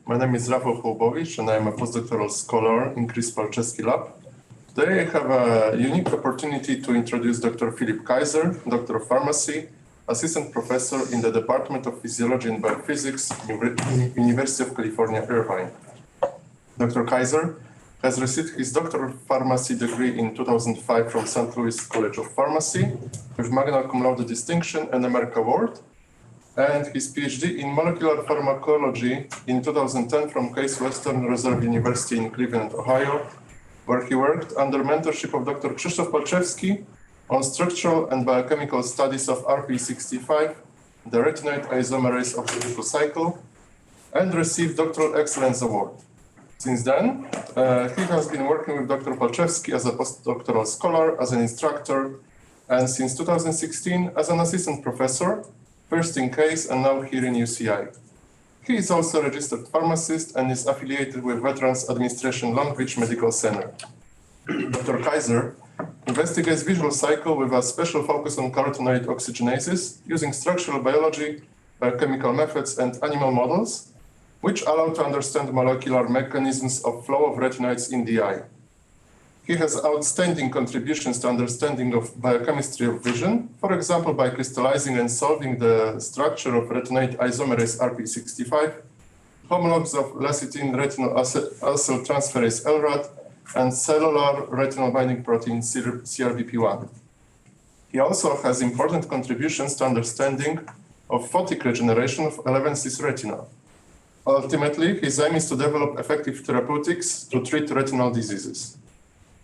My name is Rafał Hołbowicz, and I am a postdoctoral scholar in Chris Palczewski lab. Today I have a unique opportunity to introduce Dr. Philip Kiser, Doctor of Pharmacy, Assistant Professor in the Department of Physiology and Biophysics, University of California, Irvine. Dr. Kiser has received his Doctor of Pharmacy degree in 2005 from St. Louis College of Pharmacy with magna cum laude distinction and a Merck Award, and his PhD in molecular pharmacology in 2010 from Case Western Reserve University in Cleveland, Ohio, where he worked under mentorship of Dr. Krzysztof Palczewski on structural and biochemical studies of RPE65, the retinoid isomerase of the Ribpl cycle, and received Doctoral Excellence Award. Since then, he has been working with Dr. Palczewski as a postdoctoral scholar, as an instructor, and since 2016 as an assistant professor, first in Case and now here in UCI. He is also a registered pharmacist and is affiliated with Veterans Administration Long Beach Medical Center. Dr. Kiser investigates visual cycle with a special focus on carotenoid oxygenases using structural biology, biochemical methods, and animal models, which allow to understand molecular mechanisms of flow of retinoids in the eye. He has outstanding contributions to understanding of biochemistry of vision, for example, by crystallizing and solving the structure of retinoid isomerase RPE65, homologs of lecithin retinol acyl transferase LRAT, and cellular retinol binding protein CRBP1. He also has important contributions to understanding of photic regeneration of 11-cis retina. Ultimately, his aim is to develop effective therapeutics to treat retinal diseases.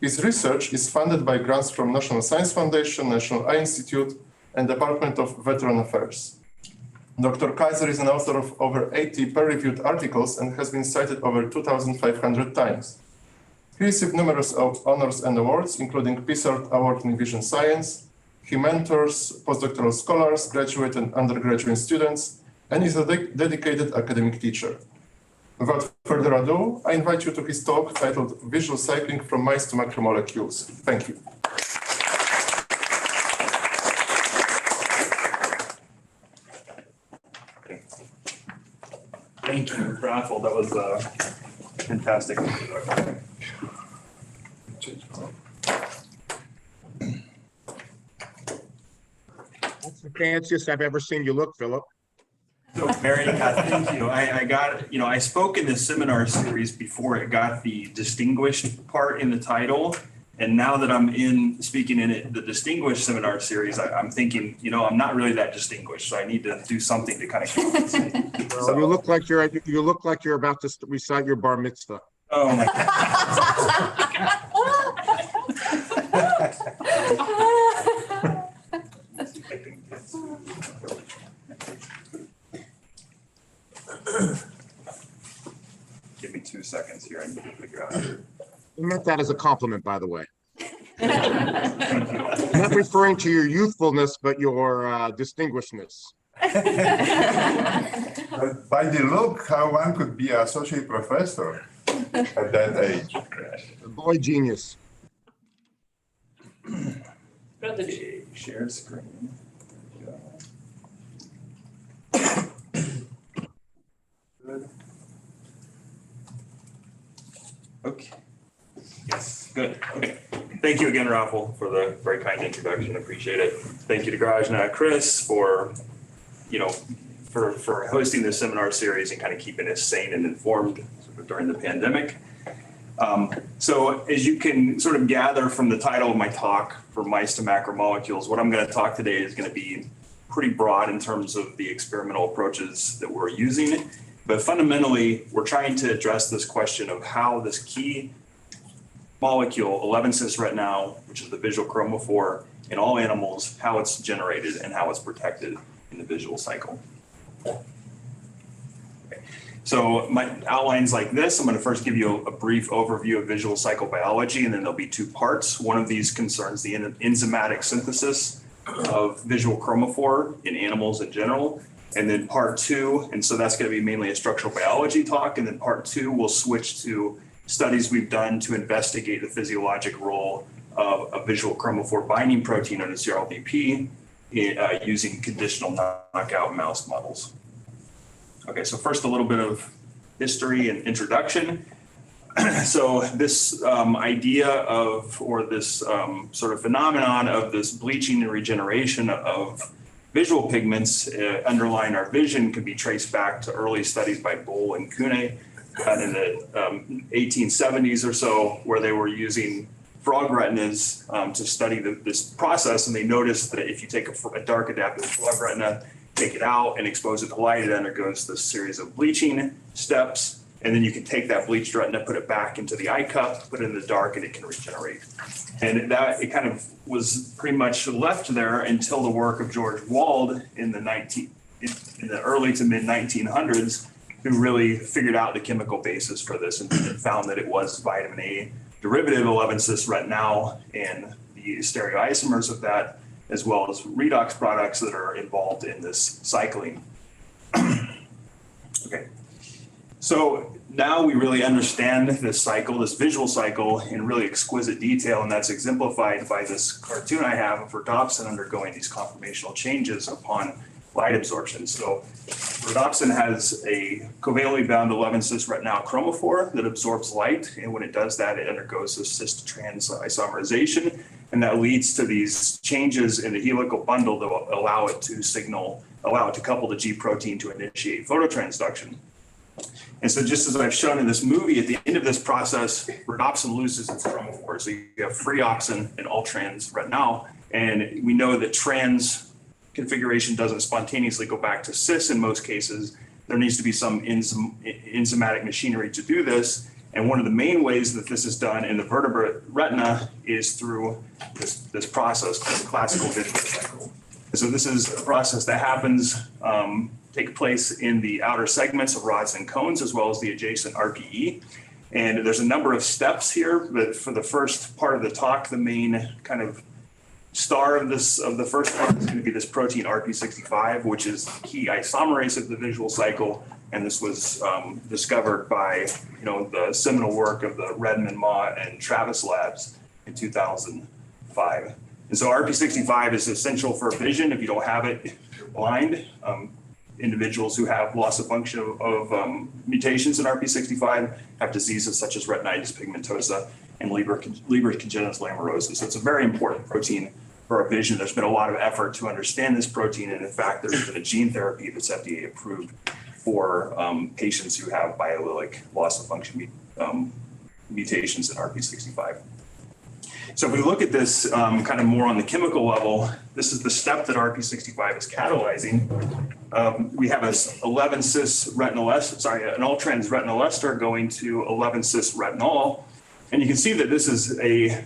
His research is funded by grants from National Science Foundation, National Eye Institute, and Department of Veteran Affairs. Dr. Kiser is an author of over 80 peer-reviewed articles and has been cited over 2,500 times. He received numerous honors and awards, including PhD Award in Vision Science. He mentors postdoctoral scholars, graduate and undergraduate students, and is a dedicated academic teacher. Without further ado, I invite you to his talk titled Visual Cycling from Mice to Macromolecules. Thank you. Thank you, Rafał. That was fantastic. That's the fanciest I've ever seen you look, Philip. So, Mary, thank you. I spoke in this seminar series before it got the distinguished part in the title. And now that I'm speaking in it, the distinguished seminar series, I'm thinking, I'm not really that distinguished. So I need to do something to kind of compensate. Well, you look like you're about to recite your bar mitzvah. Oh my Give me 2 seconds here. I need to figure out. I meant that as a compliment, by the way. I'm not referring to your youthfulness, but your distinguishedness. By the look, how one could be an associate professor at that age. A boy genius. Okay, share screen. Good. Okay. Yes, good. Okay. Thank you again, Rafał, for the very kind introduction. Appreciate it. Thank you to Grajna, Chris, for hosting this seminar series and kind of keeping us sane and informed during the pandemic. So as you can sort of gather from the title of my talk, From Mice to Macromolecules, what I'm going to talk today is going to be pretty broad in terms of the experimental approaches that we're using. But fundamentally, we're trying to address this question of how this key molecule, 11-cis retinol, which is the visual chromophore in all animals, how it's generated and how it's protected in the visual cycle. Okay. So my outline's like this. I'm going to first give you a brief overview of visual cycle biology, and then there'll be 2 parts. One of these concerns the enzymatic synthesis of visual chromophore in animals in general. And then part 2, and so that's going to be mainly a structural biology talk. And then part 2, we'll switch to studies we've done to investigate the physiologic role of a visual chromophore binding protein known as CRLDP using conditional knockout mouse models. Okay, so first a little bit of history and introduction. So this idea of, or this sort of phenomenon of this bleaching and regeneration of visual pigments underlying our vision can be traced back to early studies by Bull and Kuhne in the 1870s or so, where they were using frog retinas to study this process. And they noticed that if you take a dark adaptive frog retina, take it out and expose it to light, it undergoes this series of bleaching steps. And then you can take that bleached retina, put it back into the eye cup, put it in the dark, and it can regenerate. And that it kind of was pretty much left there until the work of George Wald in the early to mid 1900s, who really figured out the chemical basis for this and found that it was vitamin A derivative 11-cis retinal and the stereoisomers of that, as well as redox products that are involved in this cycling. Okay. So now we really understand this cycle, this visual cycle, in really exquisite detail, and that's exemplified by this cartoon I have of rhodopsin undergoing these conformational changes upon light absorption. So rhodopsin has a covalently bound 11-cis retinal chromophore that absorbs light, and when it does that, it undergoes this cis-trans isomerization, and that leads to these changes in the helical bundle that will allow it to couple the G protein to initiate phototransduction. And so just as I've shown in this movie, at the end of this process, rhodopsin loses its chromophore. So you have free opsin and all trans retinal. And we know that trans configuration doesn't spontaneously go back to cis in most cases. There needs to be some enzymatic machinery to do this. And one of the main ways that this is done in the vertebrate retina is through this process called the classical visual cycle. And so this is a process that happens take place in the outer segments of rods and cones, as well as the adjacent RPE. And there's a number of steps here, but for the first part of the talk, the main kind of star of the first part is going to be this protein RPE-65, which is the key isomerase of the visual cycle. And this was discovered by, the seminal work of the Redmond, Ma, and Travis labs in 2005. And so RPE-65 is essential for vision. If you don't have it, you're blind. Individuals who have loss of function of mutations in RPE-65 have diseases such as retinitis pigmentosa and Leber congenital amaurosis. So it's a very important protein for our vision. There's been a lot of effort to understand this protein, and in fact, there's been a gene therapy that's FDA approved for patients who have biallelic loss of function mutations in RPE-65. So if we look at this kind of more on the chemical level, this is the step that RPE-65 is catalyzing. We have an 11-cis retinal ester, an all-trans retinal ester going to 11-cis retinol. And you can see that this is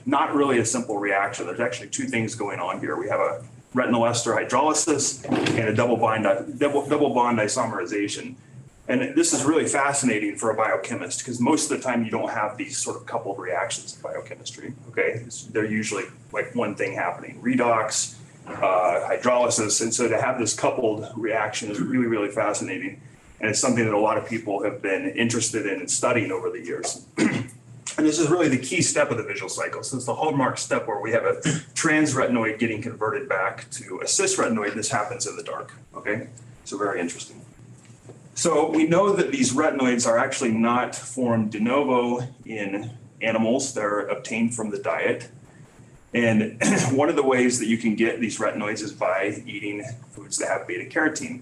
not really a simple reaction. There's actually two things going on here. We have a retinal ester hydrolysis and a double bond isomerization. And this is really fascinating for a biochemist because most of the time you don't have these sort of coupled reactions in biochemistry, okay? They're usually like one thing happening, redox, hydrolysis. And so to have this coupled reaction is really, really fascinating. And it's something that a lot of people have been interested in and studying over the years. And this is really the key step of the visual cycle. So it's the hallmark step where we have a trans retinoid getting converted back to a cis retinoid. This happens in the dark, okay? So very interesting. So we know that these retinoids are actually not formed de novo in animals. They're obtained from the diet. And one of the ways that you can get these retinoids is by eating foods that have beta carotene.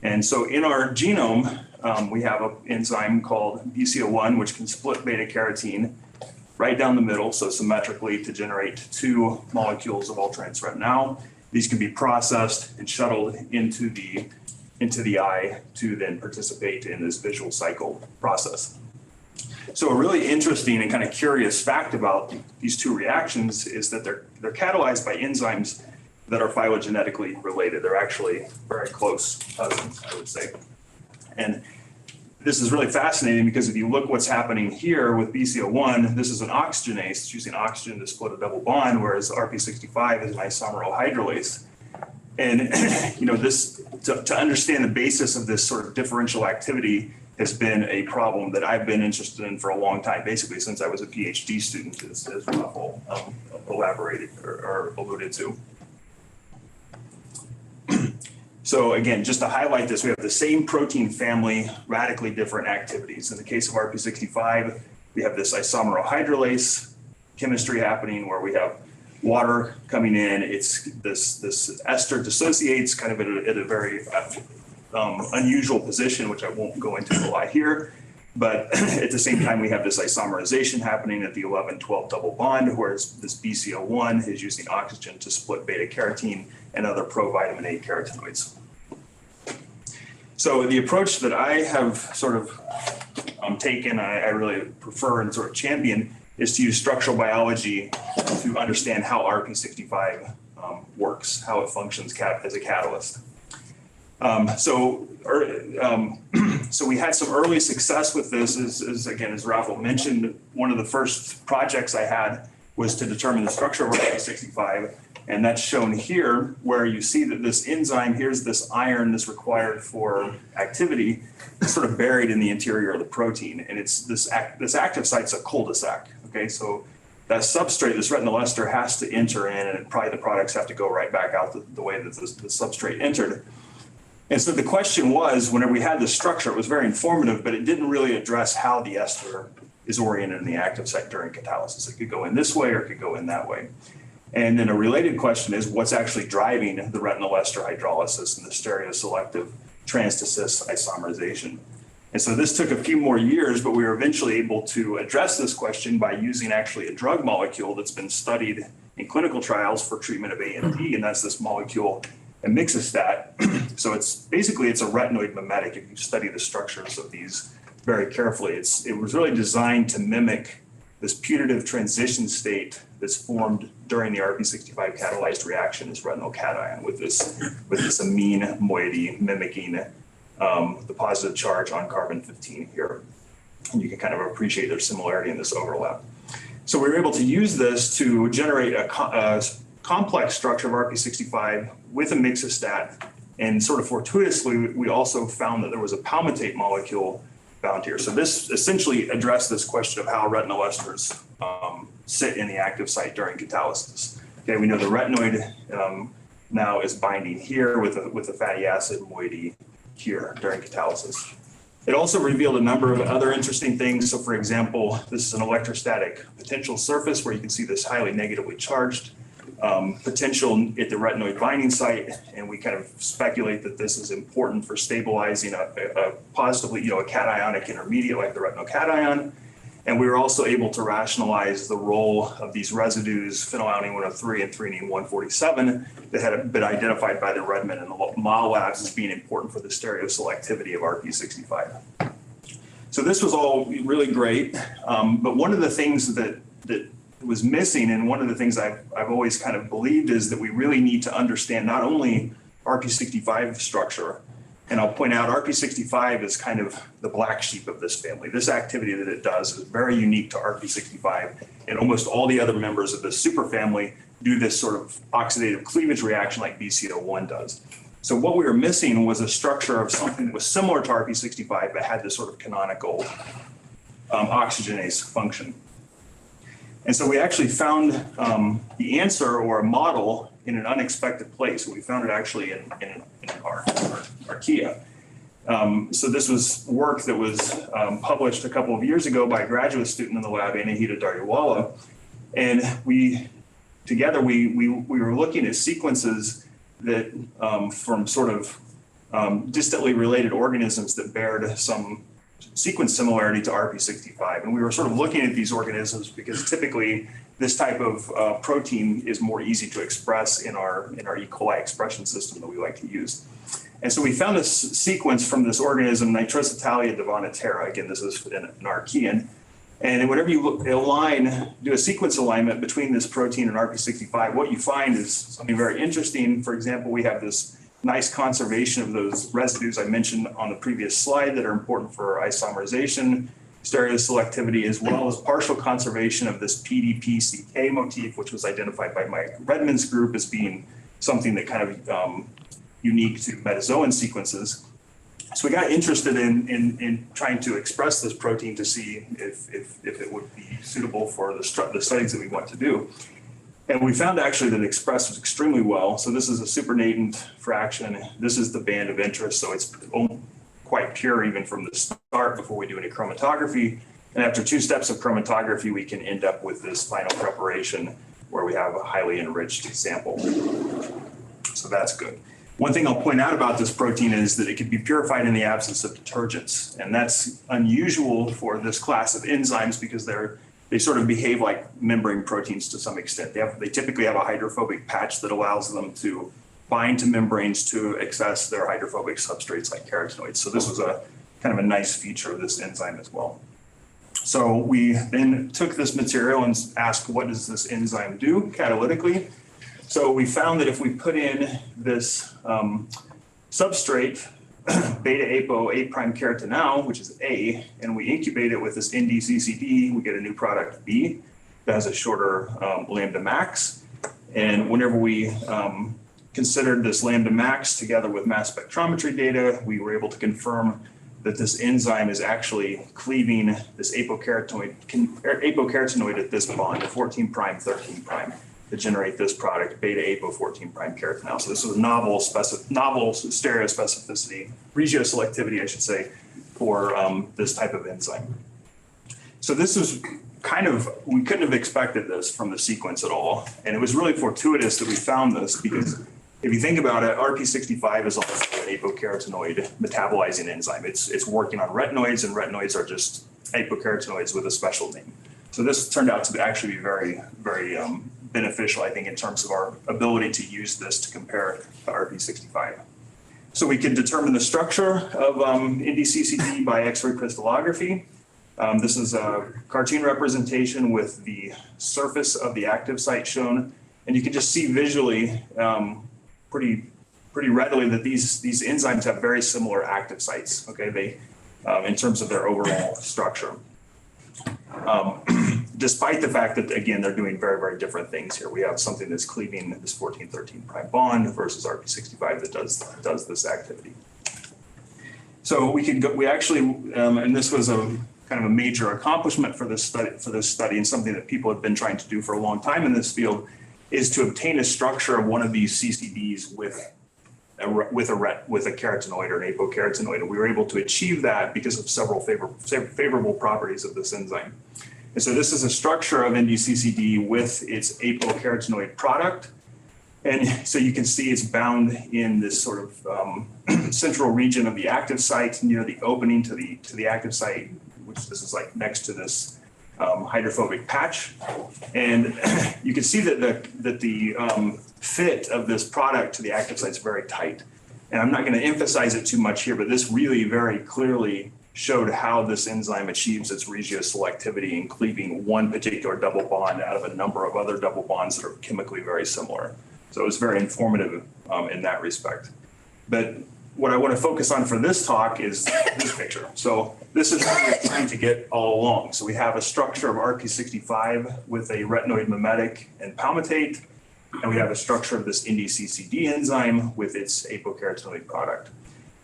And so in our genome, we have an enzyme called BCO1, which can split beta carotene right down the middle, so symmetrically to generate two molecules of all-trans retinal. These can be processed and shuttled into the eye to then participate in this visual cycle process. So a really interesting and kind of curious fact about these two reactions is that they're catalyzed by enzymes that are phylogenetically related. They're actually very close cousins, I would say. And this is really fascinating because if you look what's happening here with BCO1, this is an oxygenase. It's using oxygen to split a double bond, whereas RPE-65 is an isomeral hydrolase. And this to understand the basis of this sort of differential activity has been a problem that I've been interested in for a long time, basically since I was a PhD student, as Ribpl elaborated or alluded to. So again, just to highlight this, we have the same protein family, radically different activities. In the case of RPE65, we have this isomerohydrolase chemistry happening where we have water coming in. It's this ester dissociates kind of at a very unusual position, which I won't go into a lot here. But at the same time, we have this isomerization happening at the 11-12 double bond, whereas this BCO1 is using oxygen to split beta carotene and other provitamin A carotenoids. So the approach that I have sort of taken, I really prefer and sort of champion, is to use structural biology to understand how RPE65 works, how it functions as a catalyst. So we had some early success with this. As Rafael mentioned, one of the first projects I had was to determine the structure of RPE65, and that's shown here, where you see that this enzyme, here's this iron that's required for activity, sort of buried in the interior of the protein, and it's this active site's a cul-de-sac. Okay, so that substrate, this retinyl ester, has to enter in, and probably the products have to go right back out the way that the substrate entered. And so the question was, whenever we had this structure, it was very informative, but it didn't really address how the ester is oriented in the active site during catalysis. It could go in this way or it could go in that way. And then a related question is, what's actually driving the retinyl ester hydrolysis and the stereoselective trans-to-cis isomerization? And so this took a few more years, but we were eventually able to address this question by using actually a drug molecule that's been studied in clinical trials for treatment of AMD, and that's this molecule Emixistat. So it's a retinoid mimetic. If you study the structures of these very carefully, it was really designed to mimic this putative transition state that's formed during the RPE65 catalyzed reaction, this retinyl cation with this amine moiety mimicking the positive charge on carbon 15 here. And you can kind of appreciate their similarity in this overlap. So we were able to use this to generate a complex structure of RPE65 with Emixistat, and sort of fortuitously, we also found that there was a palmitate molecule found here. So this essentially addressed this question of how retinyl esters sit in the active site during catalysis. Okay, we know the retinoid now is binding here with a fatty acid moiety here during catalysis. It also revealed a number of other interesting things. So for example, this is an electrostatic potential surface where you can see this highly negatively charged potential at the retinoid binding site, and we kind of speculate that this is important for stabilizing a positively, a cationic intermediate like the retinyl cation. And we were also able to rationalize the role of these residues, phenylalanine 103 and threonine 147, that had been identified by the Redmond and the Mall labs as being important for the stereoselectivity of RPE65. So this was all really great, but one of the things that was missing, and one of the things I've always kind of believed, is that we really need to understand not only RPE65 structure, and I'll point out RPE65 is kind of the black sheep of this family. This activity that it does is very unique to RPE65, and almost all the other members of this superfamily do this sort of oxidative cleavage reaction like BCO1 does. So what we were missing was a structure of something that was similar to RPE65 but had this sort of canonical oxygenase function. And so we actually found the answer, or a model, in an unexpected place. We found it actually in our archaea. So this was work that was published a couple of years ago by a graduate student in the lab, Anahita Daryawala. And we were looking at sequences that from sort of distantly related organisms that bared some sequence similarity to RPE65. And we were sort of looking at these organisms because typically this type of protein is more easy to express in our E. coli expression system that we like to use. And so we found this sequence from this organism, Nitrositalia devonatera. Again, this is an archaean. And whenever you do a sequence alignment between this protein and RPE65, what you find is something very interesting. For example, we have this nice conservation of those residues I mentioned on the previous slide that are important for isomerization, stereoselectivity, as well as partial conservation of this PDP-CK motif, which was identified by Mike Redmond's group as being something that kind of unique to metazoan sequences. So we got interested in trying to express this protein to see if it would be suitable for the studies that we want to do. And we found actually that it expresses extremely well. So this is a supernatant fraction. This is the band of interest. So it's quite pure even from the start before we do any chromatography. And after 2 steps of chromatography, we can end up with this final preparation where we have a highly enriched sample. So that's good. One thing I'll point out about this protein is that it can be purified in the absence of detergents. And that's unusual for this class of enzymes because they sort of behave like membrane proteins to some extent. They typically have a hydrophobic patch that allows them to bind to membranes to access their hydrophobic substrates like carotenoids. So this was a kind of a nice feature of this enzyme as well. So we then took this material and asked, what does this enzyme do catalytically? So we found that if we put in this substrate, beta-apo 8' carotenal, which is A, and we incubate it with this NdCCD, we get a new product B that has a shorter lambda max. And whenever we considered this lambda max together with mass spectrometry data, we were able to confirm that this enzyme is actually cleaving this apocarotenoid at this bond, 14', 13', to generate this product, beta-apo 14' carotenal. So this was a novel stereospecificity, regioselectivity, I should say, for this type of enzyme. So this is kind of, we couldn't have expected this from the sequence at all. And it was really fortuitous that we found this because if you think about it, RPE is also an apocarotenoid metabolizing enzyme. It's working on retinoids, and retinoids are just apocarotenoids with a special name. So this turned out to actually be very, very beneficial, I think, in terms of our ability to use this to compare to RPE. So we can determine the structure of NdCCD by X-ray crystallography. This is a cartoon representation with the surface of the active site shown. And you can just see visually pretty readily that these enzymes have very similar active sites, okay, in terms of their overall structure. Despite the fact that, again, they're doing very, very different things here. We have something that's cleaving this 14, 13' bond versus RPE that does this activity. So we actually, and this was a kind of a major accomplishment for this study and something that people have been trying to do for a long time in this field, is to obtain a structure of one of these CCDs with a carotenoid or an apocarotenoid. And we were able to achieve that because of several favorable properties of this enzyme. And so this is a structure of NdCCD with its apocarotenoid product. And so you can see it's bound in this sort of central region of the active site near the opening to the active site, which this is like next to this hydrophobic patch. And you can see that the fit of this product to the active site is very tight. And I'm not going to emphasize it too much here, but this really very clearly showed how this enzyme achieves its regioselectivity in cleaving one particular double bond out of a number of other double bonds that are chemically very similar. So it was very informative in that respect. But what I want to focus on for this talk is this picture. So this is what we're trying to get all along. So we have a structure of RPE with a retinoid mimetic and palmitate, and we have a structure of this NdCCD enzyme with its apocarotenoid product.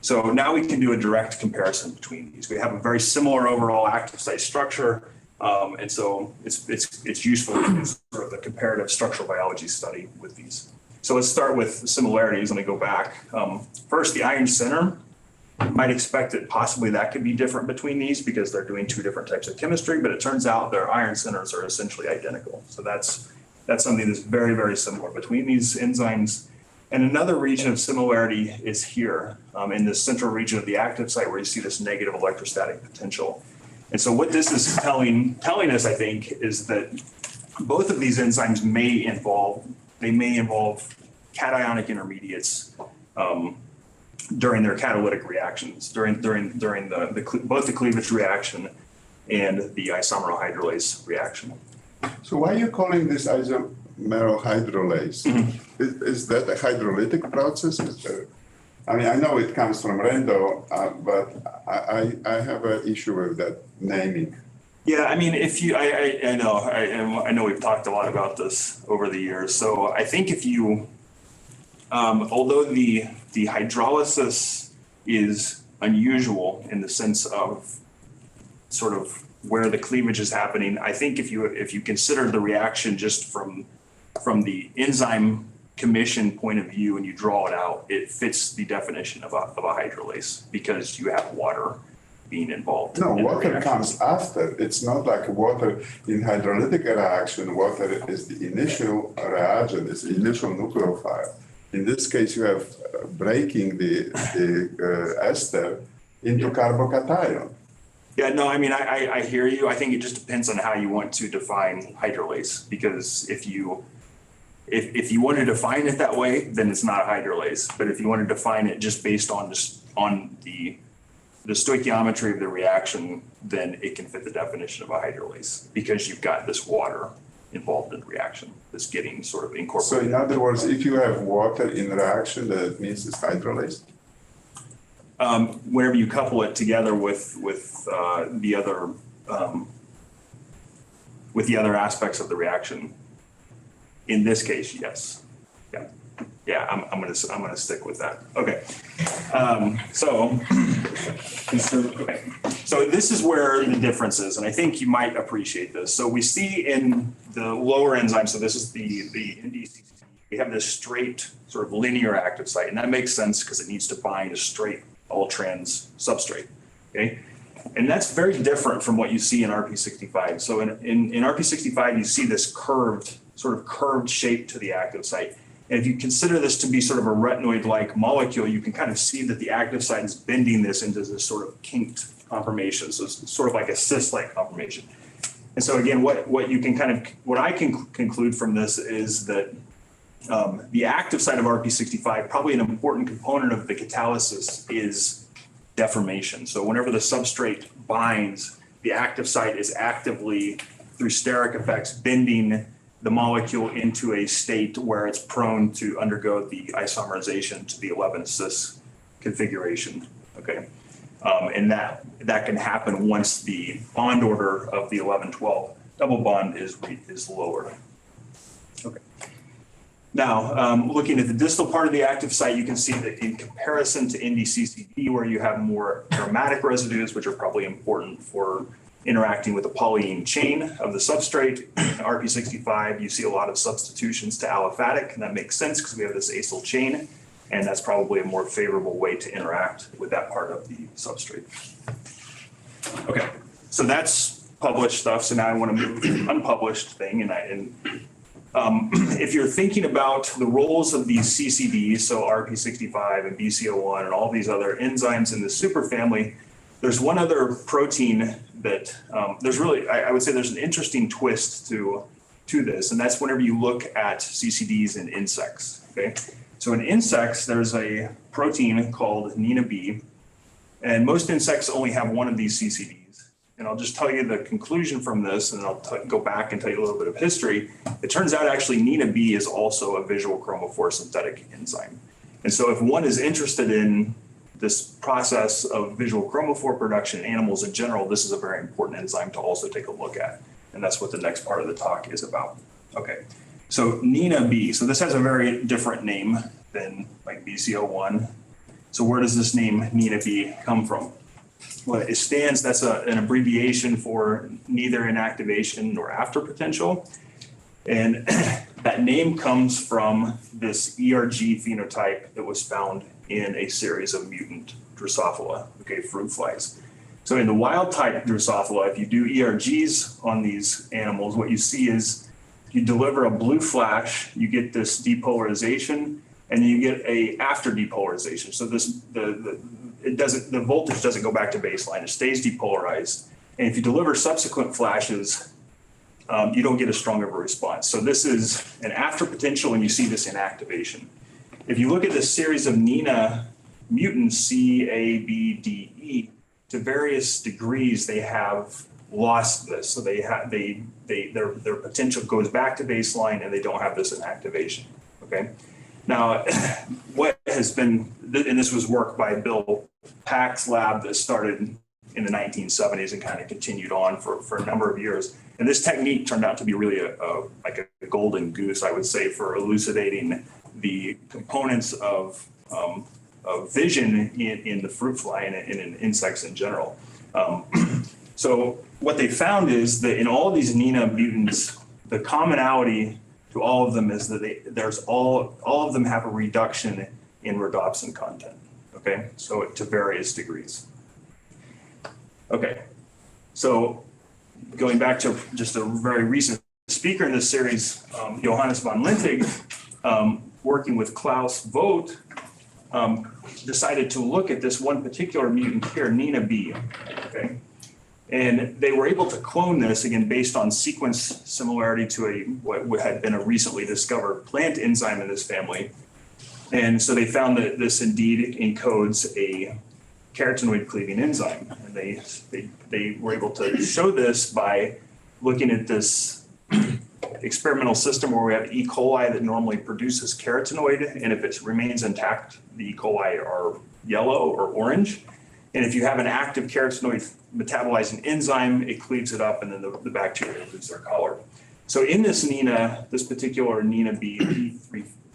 So now we can do a direct comparison between these. We have a very similar overall active site structure, and so it's useful to do sort of the comparative structural biology study with these. So let's start with the similarities. Let me go back. First, the iron center. You might expect that possibly that could be different between these because they're doing 2 different types of chemistry, but it turns out their iron centers are essentially identical. So that's something that's very, very similar between these enzymes. And another region of similarity is here in the central region of the active site where you see this negative electrostatic potential. And so what this is telling us, I think, is that both of these enzymes may involve cationic intermediates during their catalytic reactions, during both the cleavage reaction and the isomerohydrolase reaction. So why are you calling this isomerohydrolase? Mm-hmm. Is that a hydrolytic process? I mean, I know it comes from Rendo, but I have an issue with that naming. Yeah, I mean, I know we've talked a lot about this over the years. So I think if you, although the hydrolysis is unusual in the sense of sort of where the cleavage is happening, I think if you consider the reaction just from from the enzyme commission point of view and you draw it out, it fits the definition of a hydrolase because you have water being involved. No, in the water reaction. comes after. It's not like water in hydrolytic reaction. Water is the initial reagent, it's the initial nucleophile. In this case, you have breaking the ester into carbocation. Yeah, no, I mean, I hear you. I think it just depends on how you want to define hydrolase, because if you want to define it that way, then it's not a hydrolase. But if you want to define it just based on the stoichiometry of the reaction, then it can fit the definition of a hydrolase because you've got this water involved in the reaction that's getting sort of So incorporated. in other words, if you have water in reaction, that means it's hydrolase? Whenever you couple it together with the other aspects of the reaction, in this case, yes. Yeah, I'm gonna stick with that. Okay. So this is where the difference is, and I think you might appreciate this. So we see in the lower enzyme, so this is the NdCCD, we have this straight sort of linear active site, and that makes sense because it needs to bind a straight all-trans substrate, okay? And that's very different from what you see in RPE-65. So in RPE-65, you see this sort of curved shape to the active site. And if you consider this to be sort of a retinoid-like molecule, you can kind of see that the active site is bending this into this sort of kinked conformation. So it's sort of like a cis-like conformation. And so again, what I can conclude from this is that the active site of RPE-65, probably an important component of the catalysis is deformation. So whenever the substrate binds, the active site is actively, through steric effects, bending the molecule into a state where it's prone to undergo the isomerization to the 11-cis configuration, okay? And that can happen once the bond order of the 11-12 double bond is lower. Okay. Now, looking at the distal part of the active site, you can see that in comparison to NdCCD, where you have more aromatic residues, which are probably important for interacting with the polyene chain of the substrate, in RPE-65, you see a lot of substitutions to aliphatic, and that makes sense because we have this acyl chain, and that's probably a more favorable way to interact with that part of the substrate. Okay, so that's published stuff. So now I want to move to the unpublished thing, if you're thinking about the roles of these CCDs, so RPE-65 and BCO1 and all these other enzymes in the superfamily, there's one other protein that I would say there's an interesting twist to this, and that's whenever you look at CCDs in insects, okay? So in insects, there's a protein called NinaB, and most insects only have one of these CCDs. And I'll just tell you the conclusion from this, and I'll go back and tell you a little bit of history. It turns out actually NinaB is also a visual chromophore synthetic enzyme. And so if one is interested in this process of visual chromophore production in animals in general, this is a very important enzyme to also take a look at. And that's what the next part of the talk is about. Okay, so NinaB, so this has a very different name than like BCO1. So where does this name NinaB come from? Well, it stands, that's an abbreviation for neither inactivation nor after potential. And that name comes from this ERG phenotype that was found in a series of mutant Drosophila, okay, fruit flies. So in the wild type Drosophila, if you do ERGs on these animals, what you see is you deliver a blue flash, you get this depolarization, and you get a after depolarization. So the voltage doesn't go back to baseline, it stays depolarized. And if you deliver subsequent flashes, you don't get as strong of a response. So this is an after potential, and you see this in activation. If you look at this series of Nina mutants, C, A, B, D, E, to various degrees, they have lost this. So their potential goes back to baseline, and they don't have this in activation, okay? Now, what has been, and this was work by Bill Pack's lab that started in the 1970s and kind of continued on for a number of years. And this technique turned out to be really like a golden goose, I would say, for elucidating the components of vision in the fruit fly and in insects in general. So what they found is that in all of these Nina mutants, the commonality to all of them is that all of them have a reduction in rhodopsin content, okay? So to various degrees. Okay, so going back to just a very recent speaker in this series, Johannes von Lintig, working with Klaus Vogt, decided to look at this one particular mutant here, NinaB, okay? And they were able to clone this, again, based on sequence similarity to what had been a recently discovered plant enzyme in this family. And so they found that this indeed encodes a carotenoid cleaving enzyme. And they were able to show this by looking at this experimental system where we have E. coli that normally produces carotenoid, and if it remains intact, the E. coli are yellow or orange. And if you have an active carotenoid metabolizing enzyme, it cleaves it up, and then the bacteria lose their color. So in this particular NinaB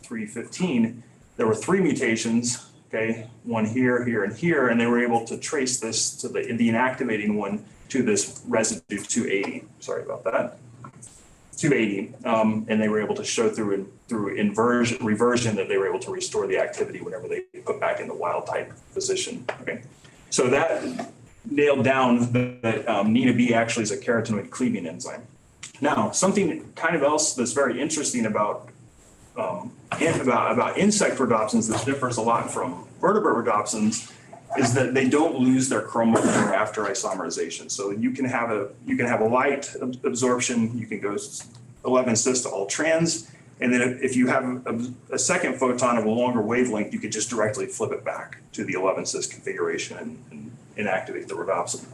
P315, there were 3 mutations, okay, one here, here, and here, and they were able to trace this to the inactivating one to this residue 280. Sorry about that. 280, and they were able to show through reversion that they were able to restore the activity whenever they put back in the wild type position. Okay, so that nailed down that NinaB actually is a carotenoid cleaving enzyme. Now, something kind of else that's very interesting about insect rhodopsins that differs a lot from vertebrate rhodopsins is that they don't lose their chromophore after isomerization. So you can have a light absorption, you can go 11 cis to all trans, and then if you have a second photon of a longer wavelength, you could just directly flip it back to the 11 cis configuration and inactivate the rhodopsin.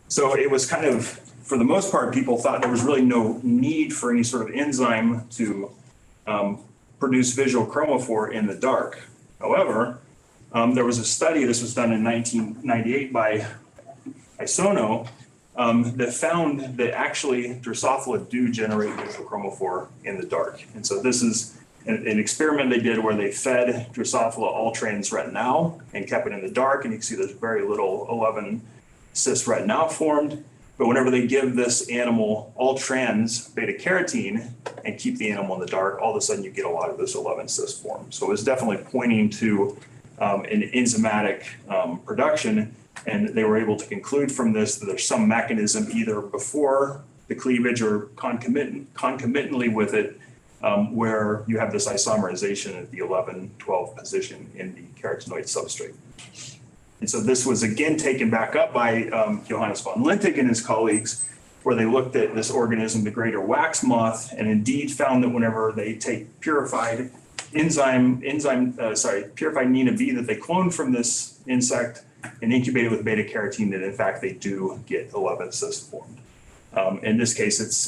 So it was kind of, for the most part, people thought there was really no need for any sort of enzyme to produce visual chromophore in the dark. However, there was a study, this was done in 1998 by Isono, that found that actually Drosophila do generate visual chromophore in the dark. And so this is an experiment they did where they fed Drosophila all trans retinal and kept it in the dark. And you can see there's very little 11 cis retinal formed. But whenever they give this animal all trans beta carotene and keep the animal in the dark, all of a sudden you get a lot of this 11 cis form. So it's definitely pointing to an enzymatic production, and they were able to conclude from this that there's some mechanism either before the cleavage or concomitantly with it where you have this isomerization at the 11-12 position in the carotenoid substrate. And so this was again taken back up by Johannes von Lintig and his colleagues, where they looked at this organism, the greater wax moth, and indeed found that whenever they take purified purified NinaB that they cloned from this insect and incubated with beta carotene, that in fact they do get 11 cis formed. In this case, it's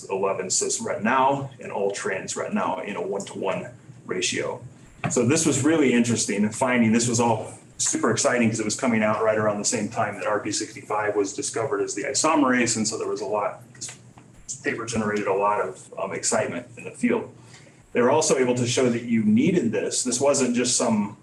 11 cis retinal and all trans retinal in a 1-to-1 ratio. So this was really interesting and finding. This was all super exciting because it was coming out right around the same time that RP65 was discovered as the isomerase, and so there was a lot. This paper generated a lot of excitement in the field. They were also able to show that you needed this. This wasn't just some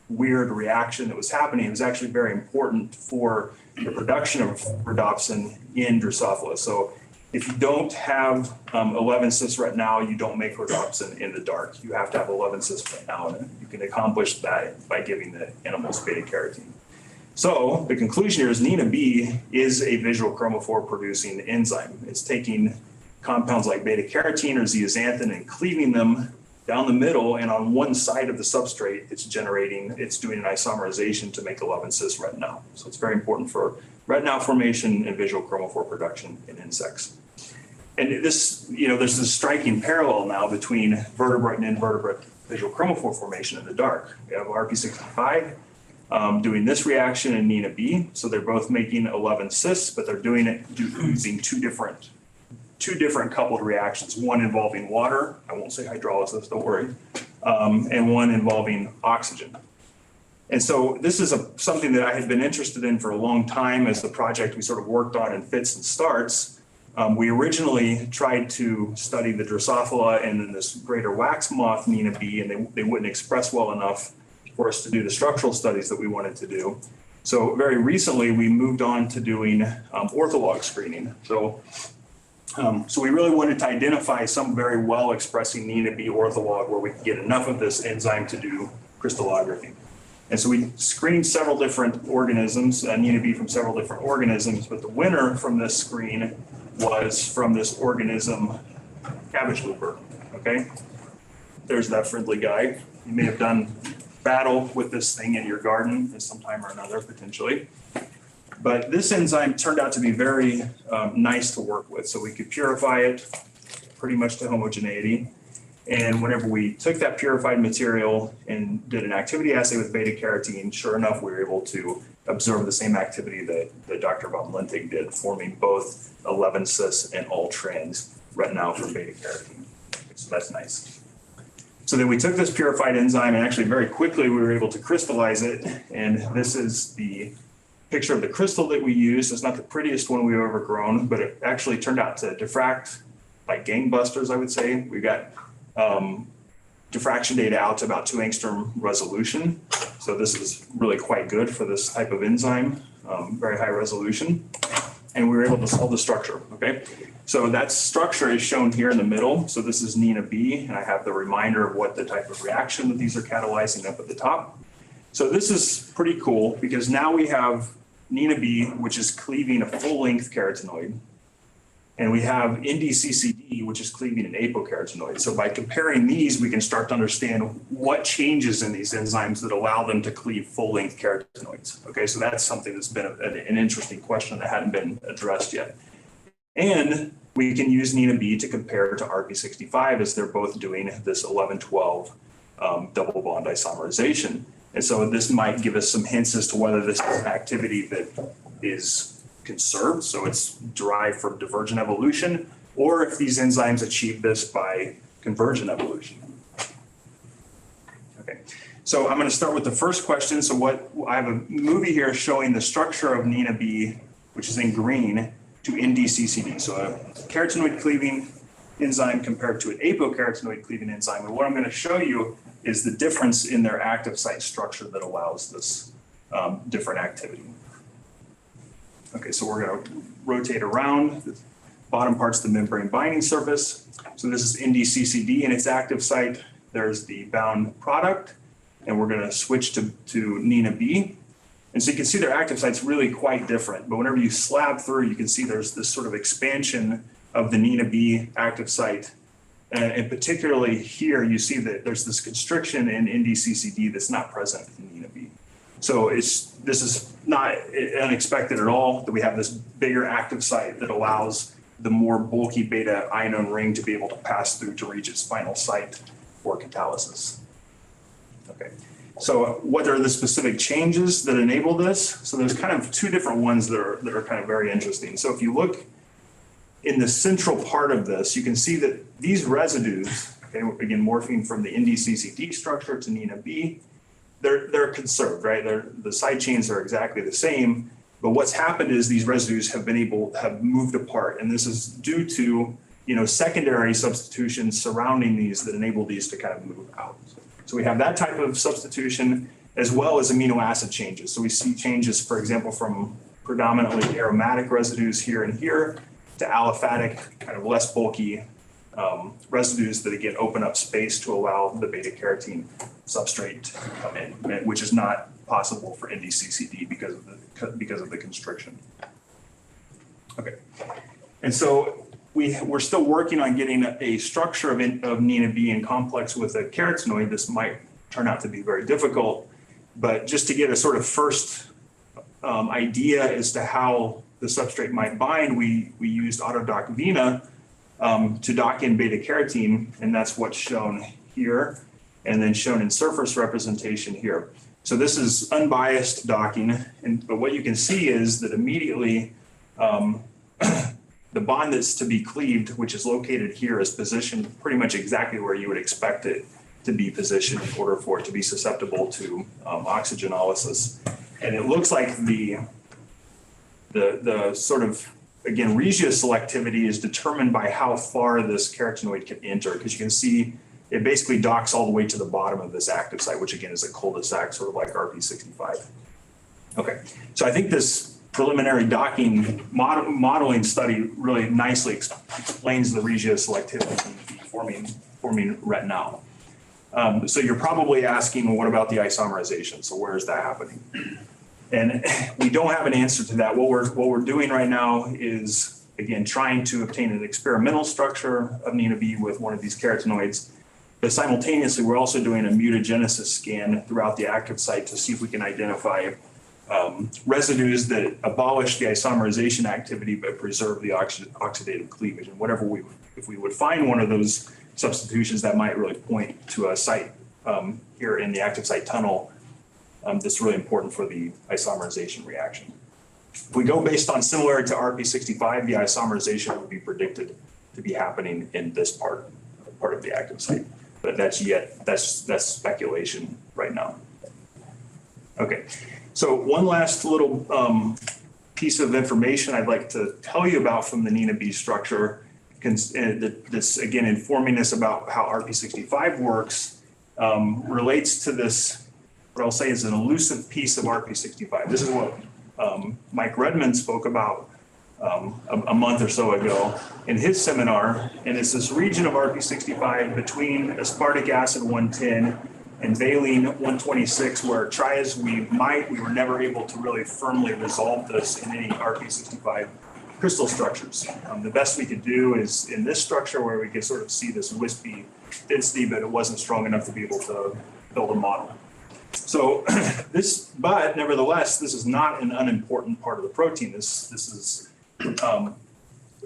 weird reaction that was happening. It was actually very important for the production of rhodopsin in Drosophila. So if you don't have 11 cis retinal, you don't make rhodopsin in the dark. You have to have 11 cis retinal, and you can accomplish that by giving the animals beta carotene. So the conclusion here is NinaB is a visual chromophore producing enzyme. It's taking compounds like beta carotene or zeaxanthin and cleaving them down the middle, and on one side of the substrate, it's doing an isomerization to make 11 cis retinal. So it's very important for retinal formation and visual chromophore production in insects. And this, there's this striking parallel now between vertebrate and invertebrate visual chromophore formation in the dark. We have RP65 doing this reaction in NinaB. So they're both making 11 cis, but they're doing it using two different coupled reactions, one involving water, I won't say hydrolysis, don't worry, and one involving oxygen. And so this is something that I had been interested in for a long time as the project we sort of worked on in fits and starts. We originally tried to study the Drosophila and then this greater wax moth NinaB, and they wouldn't express well enough for us to do the structural studies that we wanted to do. So very recently we moved on to doing ortholog screening. So So we really wanted to identify some very well expressing NinaB ortholog where we could get enough of this enzyme to do crystallography. And so we screened several different organisms, NinaB from several different organisms, but the winner from this screen was from this organism, cabbage looper, okay? There's that friendly guy. You may have done battle with this thing in your garden at some time or another, potentially. But this enzyme turned out to be very nice to work with. So we could purify it pretty much to homogeneity. And whenever we took that purified material and did an activity assay with beta carotene, sure enough, we were able to observe the same activity that Dr. von Lintig did, forming both 11-cis and all-trans retinal from beta carotene. So that's nice. So then we took this purified enzyme and actually very quickly we were able to crystallize it. And this is the picture of the crystal that we used. It's not the prettiest one we've ever grown, but it actually turned out to diffract like gangbusters, I would say. We got diffraction data out to about 2 angstrom resolution. So this is really quite good for this type of enzyme, very high resolution. And we were able to solve the structure, okay? So that structure is shown here in the middle. So this is NinaB, and I have the reminder of what the type of reaction that these are catalyzing up at the top. So this is pretty cool because now we have NinaB, which is cleaving a full-length carotenoid, and we have NdCCD, which is cleaving an apocarotenoid. So by comparing these, we can start to understand what changes in these enzymes that allow them to cleave full-length carotenoids. Okay, so that's something that's been an interesting question that hadn't been addressed yet. And we can use NinaB to compare to RPE65 as they're both doing this 11-12 double bond isomerization. And so this might give us some hints as to whether this is an activity that is conserved, so it's derived from divergent evolution, or if these enzymes achieve this by convergent evolution. Okay, so I'm going to start with the first question. So what I have a movie here showing the structure of NinaB, which is in green, to NdCCD. So a carotenoid cleaving enzyme compared to an apocarotenoid cleaving enzyme. And what I'm going to show you is the difference in their active site structure that allows this different activity. Okay, so we're going to rotate around. The bottom part's the membrane binding surface. So this is NdCCD and its active site. There's the bound product, and we're going to switch to NinaB. And so you can see their active site's really quite different. But whenever you slab through, you can see there's this sort of expansion of the NinaB active site. And particularly here, you see that there's this constriction in NdCCD that's not present in NinaB. So this is not unexpected at all that we have this bigger active site that allows the more bulky beta ion ring to be able to pass through to reach its final site for catalysis. Okay, so what are the specific changes that enable this? So there's kind of 2 different ones that are kind of very interesting. So if you look in the central part of this, you can see that these residues, okay, again, morphing from the NdCCD structure to NinaB, they're conserved, right? The side chains are exactly the same, but what's happened is these residues have moved apart, and this is due to secondary substitutions surrounding these that enable these to kind of move out. So we have that type of substitution as well as amino acid changes. So we see changes, for example, from predominantly aromatic residues here and here to aliphatic, kind of less bulky residues that again open up space to allow the beta carotene substrate to come in, which is not possible for NdCCD because of the constriction. Okay, and so we're still working on getting a structure of NinaB in complex with a carotenoid. This might turn out to be very difficult, but just to get a sort of first idea as to how the substrate might bind, we used autodoc vena to dock in beta carotene, and that's what's shown here, and then shown in surface representation here. So this is unbiased docking, but what you can see is that immediately the bond that's to be cleaved, which is located here, is positioned pretty much exactly where you would expect it to be positioned in order for it to be susceptible to oxygenolysis. And it looks like the sort of, again, regioselectivity is determined by how far this carotenoid can enter, because you can see it basically docks all the way to the bottom of this active site, which again is a cul-de-sac, sort of like RPE65. Okay, so I think this preliminary docking modeling study really nicely explains the regioselectivity forming retinol. So you're probably asking, well, what about the isomerization? So where is that happening? And we don't have an answer to that. What we're doing right now is, again, trying to obtain an experimental structure of NinaB with one of these carotenoids. But simultaneously, we're also doing a mutagenesis scan throughout the active site to see if we can identify residues that abolish the isomerization activity but preserve the oxidative cleavage. And if we would find one of those substitutions, that might really point to a site here in the active site tunnel that's really important for the isomerization reaction. If we go based on similarity to RPE65, the isomerization would be predicted to be happening in this part of the active site. But that's speculation right now. Okay, so one last little piece of information I'd like to tell you about from the NinaB structure that's again informing us about how RPE65 works relates to this, what I'll say is an elusive piece of RPE65. This is what Mike Redmond spoke about a month or so ago in his seminar, and it's this region of RPE65 between aspartic acid 110 and valine 126, where try as we might, we were never able to really firmly resolve this in any RPE65 crystal structures. The best we could do is in this structure where we could sort of see this wispy density, but it wasn't strong enough to be able to build a model. So but nevertheless, this is not an unimportant part of the protein. This is,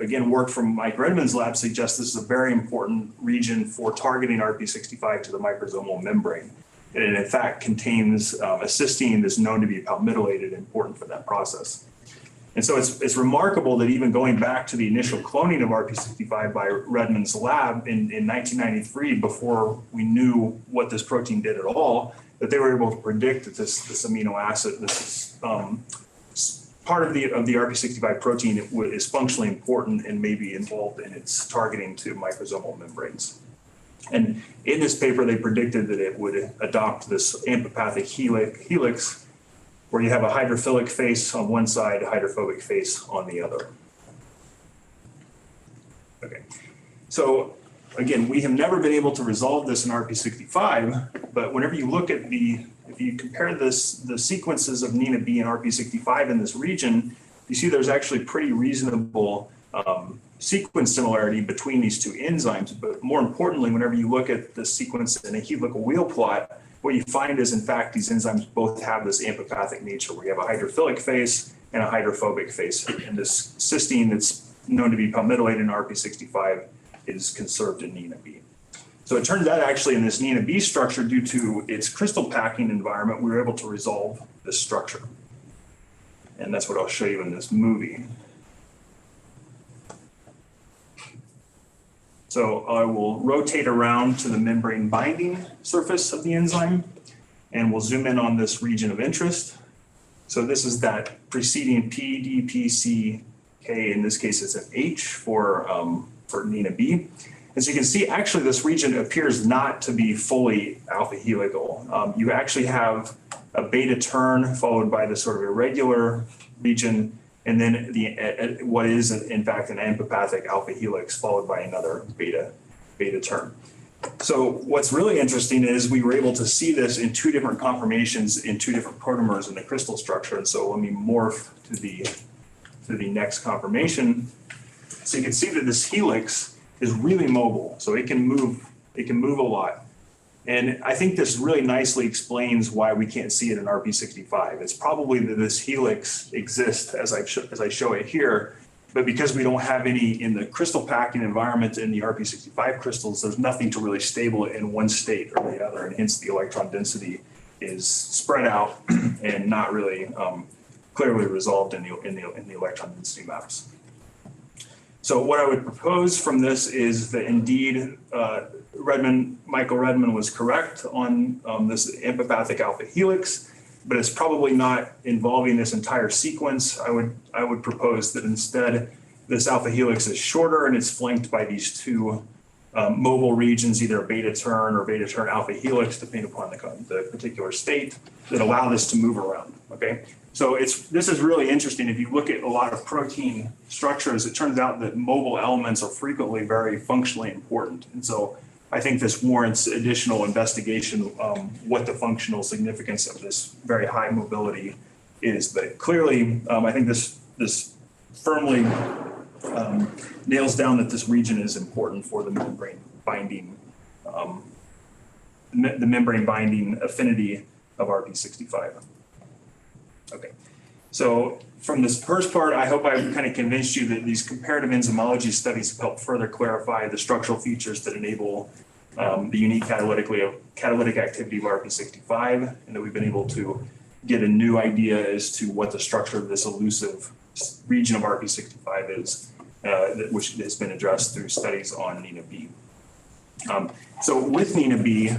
again, work from Mike Redmond's lab suggests this is a very important region for targeting RPE65 to the microsomal membrane. And it in fact contains a cysteine that's known to be palmitoylated, important for that process. And so it's remarkable that even going back to the initial cloning of RPE65 by Redmond's lab in 1993, before we knew what this protein did at all, that they were able to predict that this amino acid, this is part of the RPE65 protein is functionally important and may be involved in its targeting to microsomal membranes. And in this paper, they predicted that it would adopt this amphipathtic helix, where you have a hydrophilic face on one side, a hydrophobic face on the other. Okay, so again, we have never been able to resolve this in RPE65, but whenever you look at if you compare the sequences of NinaB and RPE65 in this region, you see there's actually pretty reasonable sequence similarity between these two enzymes. But more importantly, whenever you look at the sequence in a helical wheel plot, what you find is, in fact, these enzymes both have this amphipathtic nature, where you have a hydrophilic face and a hydrophobic face. And this cysteine that's known to be palmitoylated in RPE65 is conserved in NinaB. So it turns out actually in this NinaB structure, due to its crystal packing environment, we were able to resolve this structure. And that's what I'll show you in this movie. So I will rotate around to the membrane binding surface of the enzyme, and we'll zoom in on this region of interest. So this is that preceding PDPCK, in this case it's an H for NinaB. As you can see, actually this region appears not to be fully alpha helical. You actually have a beta turn followed by this sort of irregular region, and then what is in fact an amphipathtic alpha helix followed by another beta turn. So what's really interesting is we were able to see this in two different conformations in two different protomers in the crystal structure. And so let me morph to the next conformation. So you can see that this helix is really mobile, so it can move a lot. And I think this really nicely explains why we can't see it in RPE65. It's probably that this helix exists as I show it here, but because we don't have any in the crystal packing environment in the RPE65 crystals, there's nothing to really stable it in one state or the other, and hence the electron density is spread out and not really clearly resolved in the electron density maps. So what I would propose from this is that indeed Michael Redmond was correct on this amphipathtic alpha helix, but it's probably not involving this entire sequence. I would propose that instead this alpha helix is shorter and it's flanked by these two mobile regions, either a beta turn or beta turn alpha helix, depending upon the particular state, that allow this to move around, okay? So this is really interesting. If you look at a lot of protein structures, it turns out that mobile elements are frequently very functionally important. And so I think this warrants additional investigation, what the functional significance of this very high mobility is. But clearly, I think this firmly nails down that this region is important for the membrane binding, the membrane binding affinity of RPE65. Okay, so from this first part, I hope I've kind of convinced you that these comparative enzymology studies have helped further clarify the structural features that enable the unique catalytic activity of RPE65, and that we've been able to get a new idea as to what the structure of this elusive region of RPE65 is, which has been addressed through studies on NinaB. So with NinaB,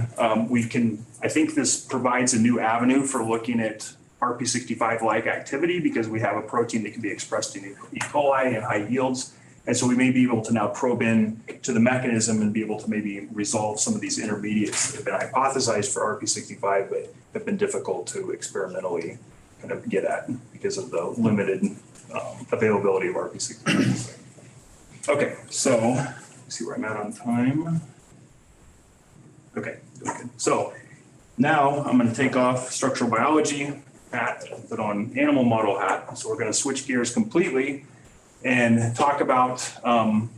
I think this provides a new avenue for looking at RPE65-like activity, because we have a protein that can be expressed in E. coli in high yields. And so we may be able to now probe in to the mechanism and be able to maybe resolve some of these intermediates that have been hypothesized for RPE65, but have been difficult to experimentally kind of get at because of the limited availability of RPE65. Okay, so let's see where I'm at on time. Okay, good. So now I'm going to take off structural biology hat, put on animal model hat. So we're going to switch gears completely and talk about an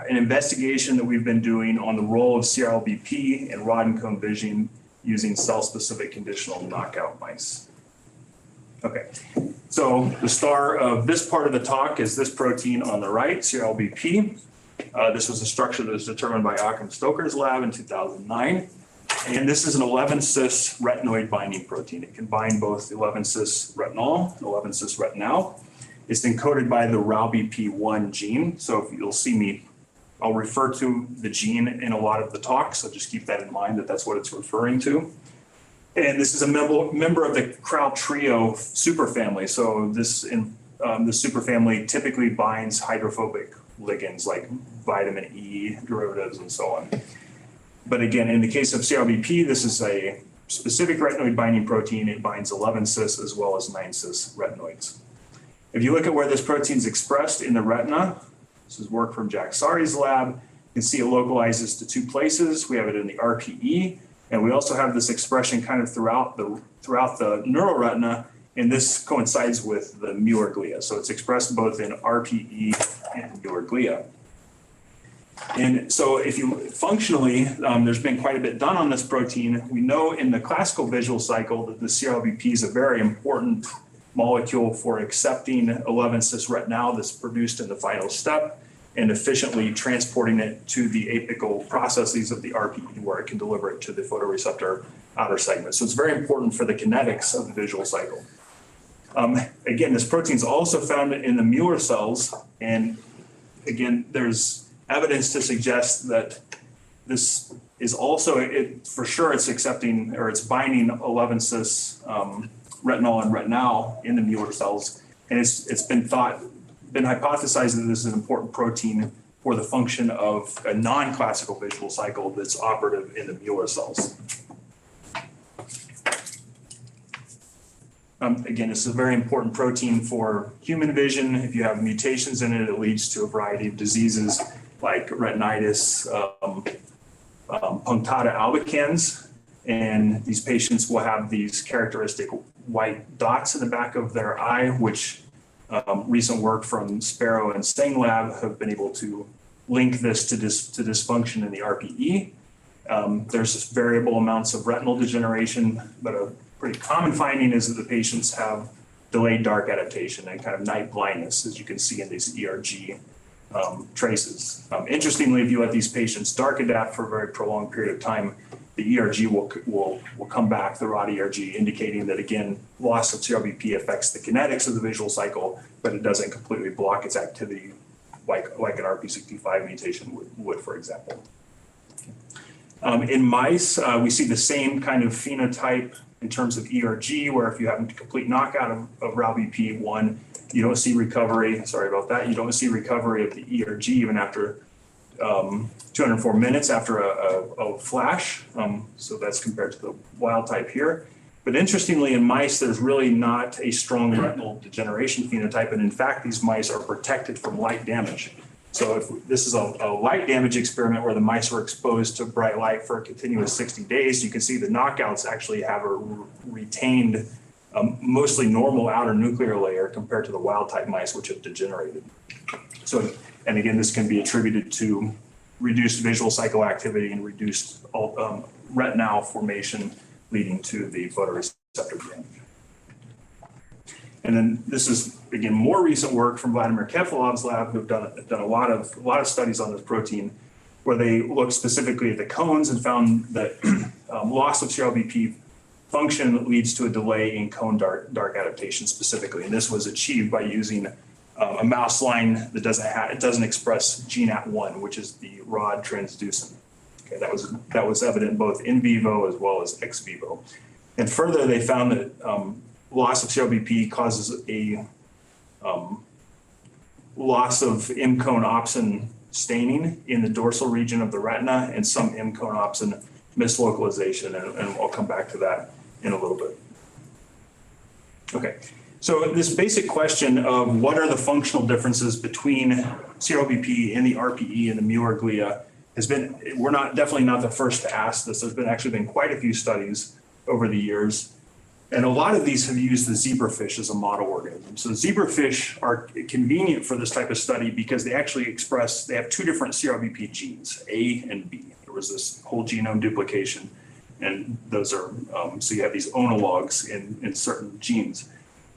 investigation that we've been doing on the role of CRLBP in rod and cone vision using cell-specific conditional knockout mice. Okay, so the star of this part of the talk is this protein on the right, CRLBP. This was a structure that was determined by Occam Stoker's lab in 2009. And this is an 11-cis retinoid binding protein. It can bind both 11-cis retinol and 11-cis retinal. It's encoded by the RALBP1 gene. So if you'll see me, I'll refer to the gene in a lot of the talk. So just keep that in mind, that that's what it's referring to. And this is a member of the Crowd trio superfamily. So this superfamily typically binds hydrophobic ligands like vitamin E derivatives and so on. But again, in the case of CRLBP, this is a specific retinoid binding protein. It binds 11-cis as well as 9-cis retinoids. If you look at where this protein is expressed in the retina, this is work from Jack Sari's lab. You can see it localizes to two places. We have it in the RPE, and we also have this expression kind of throughout the neuroretina, and this coincides with the Müller glia. So it's expressed both in RPE and Müller glia. And so if you functionally, there's been quite a bit done on this protein. We know in the classical visual cycle that the CRLBP is a very important molecule for accepting 11-cis retinal that's produced in the final step and efficiently transporting it to the apical processes of the RPE, where it can deliver it to the photoreceptor outer segment. So it's very important for the kinetics of the visual cycle. Again, this protein is also found in the Müller cells. And again, there's evidence to suggest that this is also, for sure, it's accepting, or it's binding 11-cis retinol and retinal in the Müller cells. And it's been hypothesized that this is an important protein for the function of a non-classical visual cycle that's operative in the Müller cells. Again, this is a very important protein for human vision. If you have mutations in it, it leads to a variety of diseases like retinitis, punctata albicans, and these patients will have these characteristic white dots in the back of their eye, which recent work from Sparrow and Seng lab have been able to link this to dysfunction in the RPE. There's just variable amounts of retinal degeneration, but a pretty common finding is that the patients have delayed dark adaptation and kind of night blindness, as you can see in these ERG traces. Interestingly, if you let these patients dark adapt for a very prolonged period of time, the ERG will come back, the rod ERG, indicating that, again, loss of CRLBP affects the kinetics of the visual cycle, but it doesn't completely block its activity like an RPE65 mutation would, for example. In mice, we see the same kind of phenotype in terms of ERG, where if you have a complete knockout of RALBP1, you don't see recovery. Sorry about that. You don't see recovery of the ERG even after 204 minutes after a flash. So that's compared to the wild type here. But interestingly, in mice, there's really not a strong retinal degeneration phenotype. And in fact, these mice are protected from light damage. So if this is a light damage experiment where the mice were exposed to bright light for a continuous 60 days, you can see the knockouts actually have a retained mostly normal outer nuclear layer compared to the wild type mice, which have degenerated. So, and again, this can be attributed to reduced visual cycle activity and reduced retinal formation leading to the photoreceptor damage. And then this is, again, more recent work from Vladimir Kefilov's lab, who've done a lot of studies on this protein, where they looked specifically at the cones and found that loss of CRBP function leads to a delay in cone dark adaptation specifically. And this was achieved by using a mouse line that doesn't express GNAT1, which is the rod transducin. Okay, that was evident both in vivo as well as ex vivo. And further, they found that loss of CRBP causes a loss of M-cone opsin staining in the dorsal region of the retina and some M-cone opsin mislocalization, and I'll come back to that in a little bit. Okay, so this basic question of what are the functional differences between CRBP and the RPE and the Müller glia has been, we're definitely not the first to ask this. There's actually been quite a few studies over the years. And a lot of these have used the zebrafish as a model organism. So zebrafish are convenient for this type of study because they actually they have two different CRBP genes, A and B. There was this whole genome duplication, and those are, so you have these onologs in certain genes.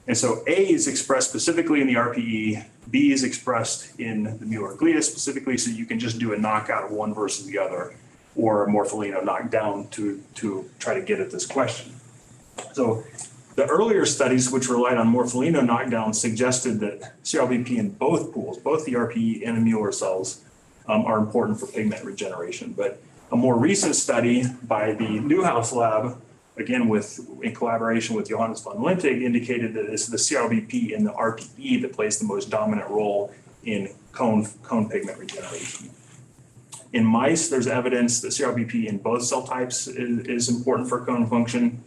And so A is expressed specifically in the RPE, B is expressed in the Müller glia specifically, so you can just do a knockout of one versus the other, or a morpholino knockdown to try to get at this question. So the earlier studies, which relied on morpholino knockdown, suggested that CRBP in both pools, both the RPE and the Müller cells, are important for pigment regeneration. But a more recent study by the Newhouse lab, again in collaboration with Johannes von Lintig, indicated that it's the CRBP and the RPE that plays the most dominant role in cone pigment regeneration. In mice, there's evidence that CRBP in both cell types is important for cone function.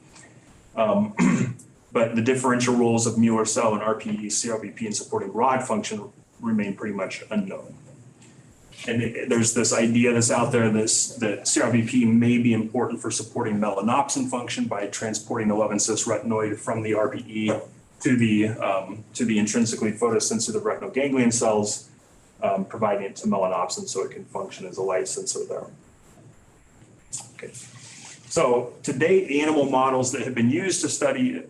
But the differential roles of Müller cell and RPE, CRBP in supporting rod function remain pretty much unknown. And there's this idea that's out there that CRBP may be important for supporting melanopsin function by transporting 11-cis retinoid from the RPE to the intrinsically photosensitive retinal ganglion cells, providing it to melanopsin so it can function as a light sensor there. Okay. So to date, the animal models that have been used to study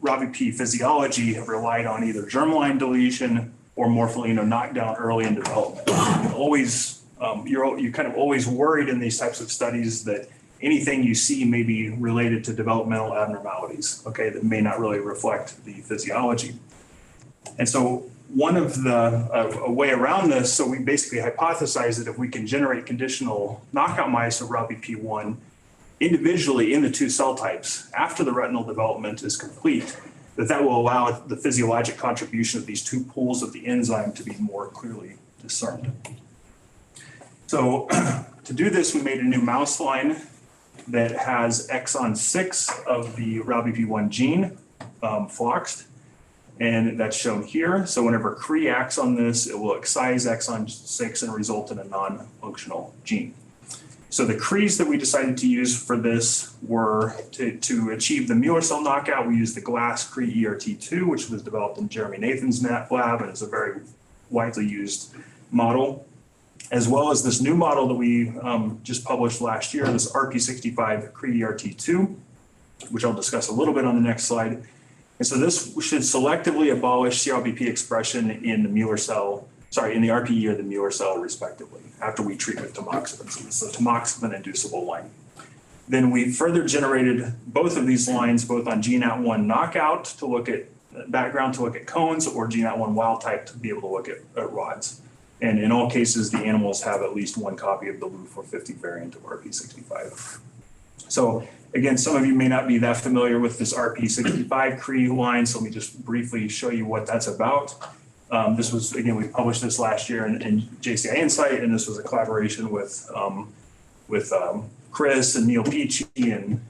Ribp physiology have relied on either germline deletion or morpholino knockdown early in development. You're kind of always worried in these types of studies that anything you see may be related to developmental abnormalities, okay, that may not really reflect the physiology. And so one of a way around this, so we basically hypothesize that if we can generate conditional knockout mice of Ribp1 individually in the two cell types after the retinal development is complete, that will allow the physiologic contribution of these two pools of the enzyme to be more clearly discerned. So to do this, we made a new mouse line that has exon 6 of the Ribp1 gene floxed, and that's shown here. So whenever Cre acts on this, it will excise exon 6 and result in a non-functional gene. So the Cres that we decided to use for this were to achieve the Müller cell knockout. We used the glass Cre ERT2, which was developed in Jeremy Nathan's lab, and is a very widely used model, as well as this new model that we just published last year, this RP65 Cre ERT2, which I'll discuss a little bit on the next slide. And so this should selectively abolish CRBP expression in the Müller cell, in the RPE or the Müller cell respectively, after we treat with tamoxifen. So it's a tamoxifen inducible line. Then we further generated both of these lines, both on GNAT1 knockout to look at background to look at cones, or GNAT1 wild type to be able to look at rods. And in all cases, the animals have at least one copy of the Lu450 variant of RP65. So again, some of you may not be that familiar with this RP65 Cre line, so let me just briefly show you what that's about. This was, again, we published this last year in JCI Insight, and this was a collaboration with Chris and Neil Peachy and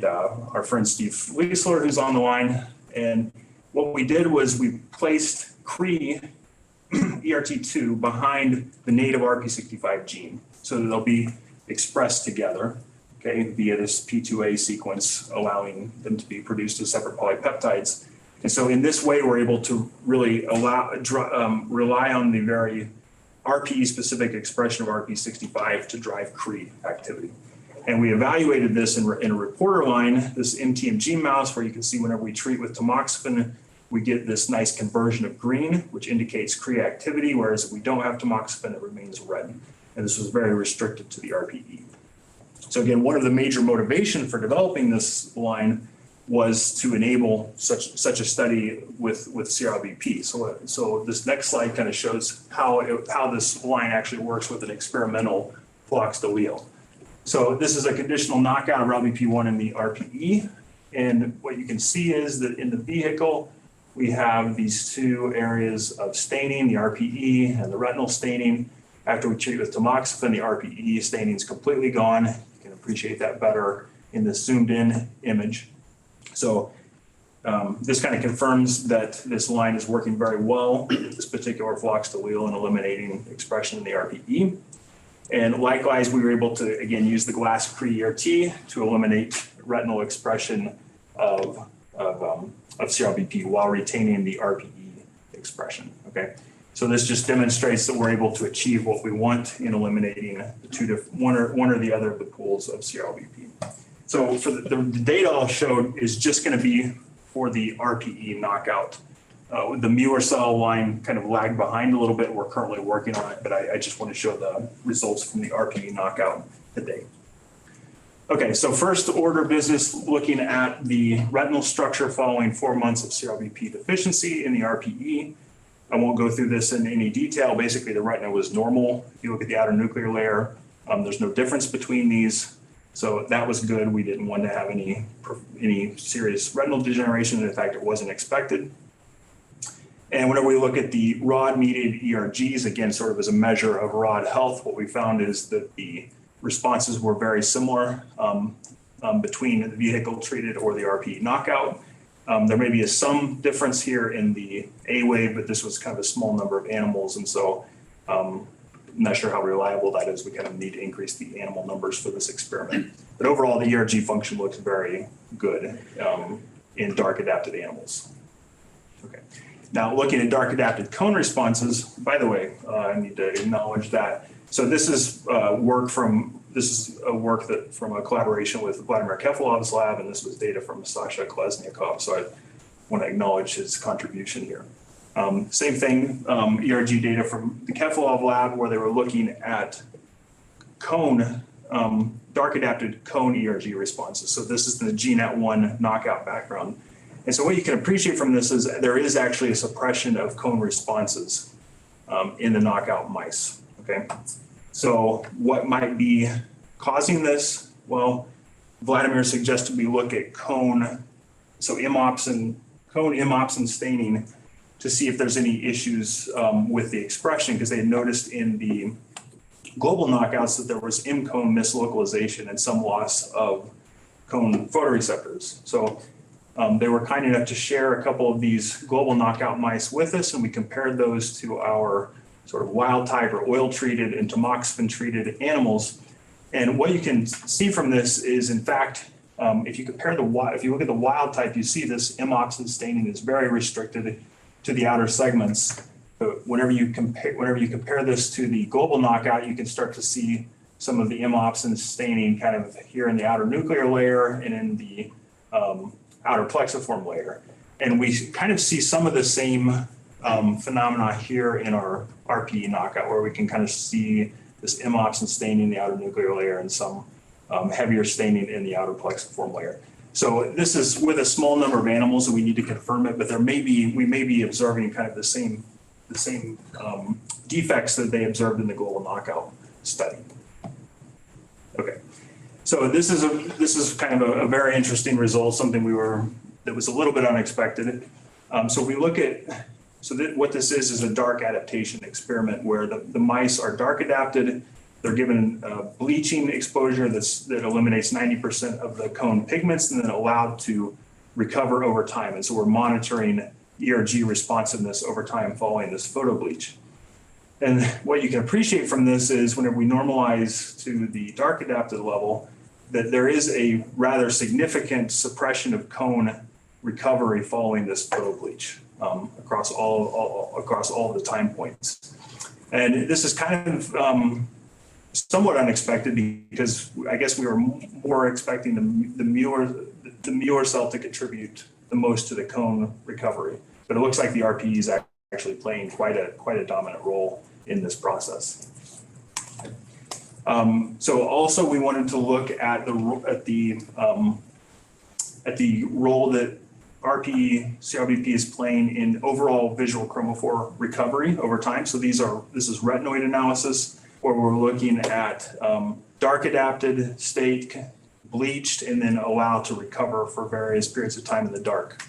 our friend Steve Leisler, who's on the line. And what we did was we placed Cree ERT2 behind the native RP65 gene so that they'll be expressed together, okay, via this P2A sequence, allowing them to be produced as separate polypeptides. And so in this way, we're able to really rely on the very RPE-specific expression of RP65 to drive Cree activity. And we evaluated this in a reporter line, this MTMG mouse, where you can see whenever we treat with tamoxifen, we get this nice conversion of green, which indicates Cree activity, whereas if we don't have tamoxifen, it remains red. And this was very restricted to the RPE. So again, one of the major motivation for developing this line was to enable such a study with CRLBP. So this next slide kind of shows how this line actually works with an experimental flox allele. So this is a conditional knockout of RLBP1 in the RPE. And what you can see is that in the vehicle, we have these two areas of staining, the RPE and the retinal staining. After we treat with tamoxifen, the RPE staining is completely gone. You can appreciate that better in this zoomed in image. So this kind of confirms that this line is working very well, this particular flox allele, in eliminating expression in the RPE. And likewise, we were able to, again, use the glass Cree-ERT to eliminate retinal expression of CRLBP while retaining the RPE expression, okay? So this just demonstrates that we're able to achieve what we want in eliminating the one or the other of the pools of CRLBP. So for the data I'll show is just going to be for the RPE knockout. The Müller cell line kind of lagged behind a little bit. We're currently working on it, but I just want to show the results from the RPE knockout today. Okay, so first order business, looking at the retinal structure following 4 months of CRLBP deficiency in the RPE. I won't go through this in any detail. Basically, the retina was normal. If you look at the outer nuclear layer, there's no difference between these. So that was good. We didn't want to have any serious retinal degeneration. In fact, it wasn't expected. And whenever we look at the rod-mediated ERGs, again, sort of as a measure of rod health, what we found is that the responses were very similar between the vehicle-treated or the RPE knockout. There may be some difference here in the A wave, but this was kind of a small number of animals. And so I'm not sure how reliable that is. We kind of need to increase the animal numbers for this experiment. But overall, the ERG function looks very good in dark-adapted animals. Okay. Now, looking at dark-adapted cone responses, by the way, I need to acknowledge that. So this is work from a collaboration with Vladimir Kefilov's lab, and this was data from Sasha Kolesniakov. So I want to acknowledge his contribution here. Same thing, ERG data from the Kefilov lab, where they were looking at cone, dark-adapted cone ERG responses. So this is the GNAT1 knockout background. And so what you can appreciate from this is there is actually a suppression of cone responses in the knockout mice, okay? So what might be causing this? Well, Vladimir suggested we look at cone M-opsin staining to see if there's any issues with the expression, because they had noticed in the global knockouts that there was M-cone mislocalization and some loss of cone photoreceptors. So they were kind enough to share a couple of these global knockout mice with us, and we compared those to our sort of wild type or oil treated and tamoxifen treated animals. And what you can see from this is, in fact, if you look at the wild type, you see this M-opsin staining is very restricted to the outer segments. But whenever you compare this to the global knockout, you can start to see some of the M-opsin staining kind of here in the outer nuclear layer and in the outer plexiform layer. And we kind of see some of the same phenomena here in our RPE knockout, where we can kind of see this M-opsin staining in the outer nuclear layer and some heavier staining in the outer plexiform layer. So this is with a small number of animals, and we need to confirm it, but we may be observing kind of the same defects that they observed in the global knockout study. Okay, so this is kind of a very interesting result, something that was a little bit unexpected. So if we look at, what this is a dark adaptation experiment where the mice are dark adapted. They're given bleaching exposure that eliminates 90% of the cone pigments and then allowed to recover over time. And so we're monitoring ERG responsiveness over time following this photo bleach. And what you can appreciate from this is whenever we normalize to the dark adapted level, that there is a rather significant suppression of cone recovery following this photo bleach across all the time points. And this is kind of somewhat unexpected because I guess we were more expecting the Müller cell to contribute the most to the cone recovery, but it looks like the RPE is actually playing quite a dominant role in this process. So also we wanted to look at the role that RPE-CRBP is playing in overall visual chromophore recovery over time. So this is retinoid analysis where we're looking at dark adapted state, bleached, and then allowed to recover for various periods of time in the dark.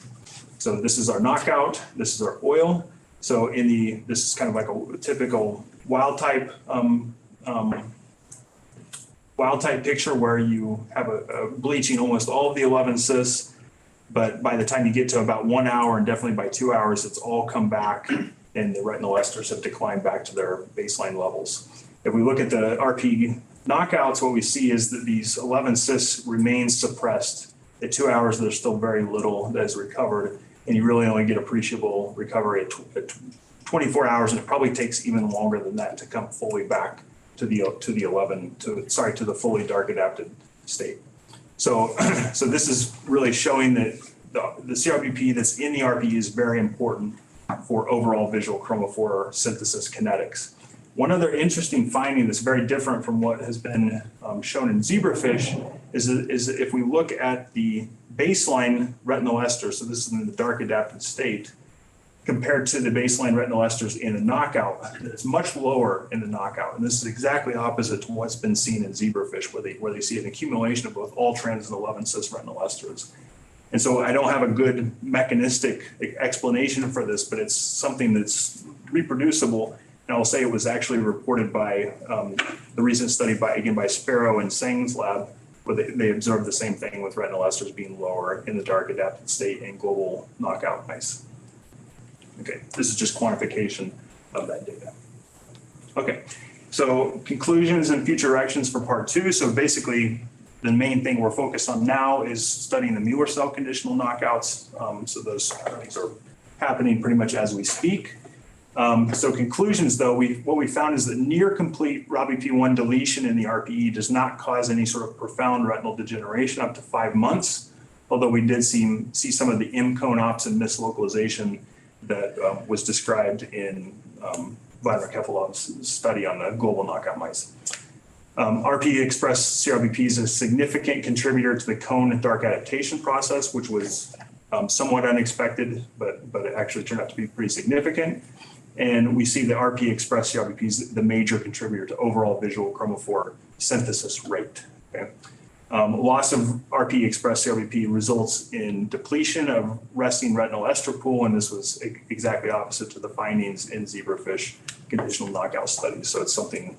So this is our knockout, this is our oil. So this is kind of like a typical wild type picture where you have a bleaching almost all of the 11 cis, but by the time you get to about 1 hour and definitely by 2 hours, it's all come back and the retinal esters have declined back to their baseline levels. If we look at the RP knockouts, what we see is that these 11 cis remain suppressed. At 2 hours, there's still very little that is recovered, and you really only get appreciable recovery at 24 hours, and it probably takes even longer than that to come fully back to the fully dark adapted state. So this is really showing that the CRBP that's in the RPE is very important for overall visual chromophore synthesis kinetics. One other interesting finding that's very different from what has been shown in zebrafish is if we look at the baseline retinal ester, so this is in the dark adapted state, compared to the baseline retinal esters in the knockout, it's much lower in the knockout. And this is exactly opposite to what's been seen in zebrafish, where they see an accumulation of both all trans and 11 cis retinal esters. And so I don't have a good mechanistic explanation for this, but it's something that's reproducible. And I'll say it was actually reported by the recent study by Sparrow and Seng's lab, where they observed the same thing with retinal esters being lower in the dark adapted state in global knockout mice. Okay, this is just quantification of that data. Okay, so conclusions and future actions for part 2. So basically, the main thing we're focused on now is studying the Müller cell conditional knockouts. So those things are happening pretty much as we speak. So conclusions, though, what we found is that near complete RABP1 deletion in the RPE does not cause any sort of profound retinal degeneration up to 5 months, although we did see some of the M-opsin mislocalization that was described in Vladimir Kefilov's study on the global knockout mice. RPE-expressed CRBP is a significant contributor to the cone dark adaptation process, which was somewhat unexpected, but it actually turned out to be pretty significant. And we see the RPE-expressed CRBP is the major contributor to overall visual chromophore synthesis rate. Okay? Loss of RPE-expressed CRBP results in depletion of resting retinal ester pool, and this was exactly opposite to the findings in zebrafish conditional knockout studies. So it's something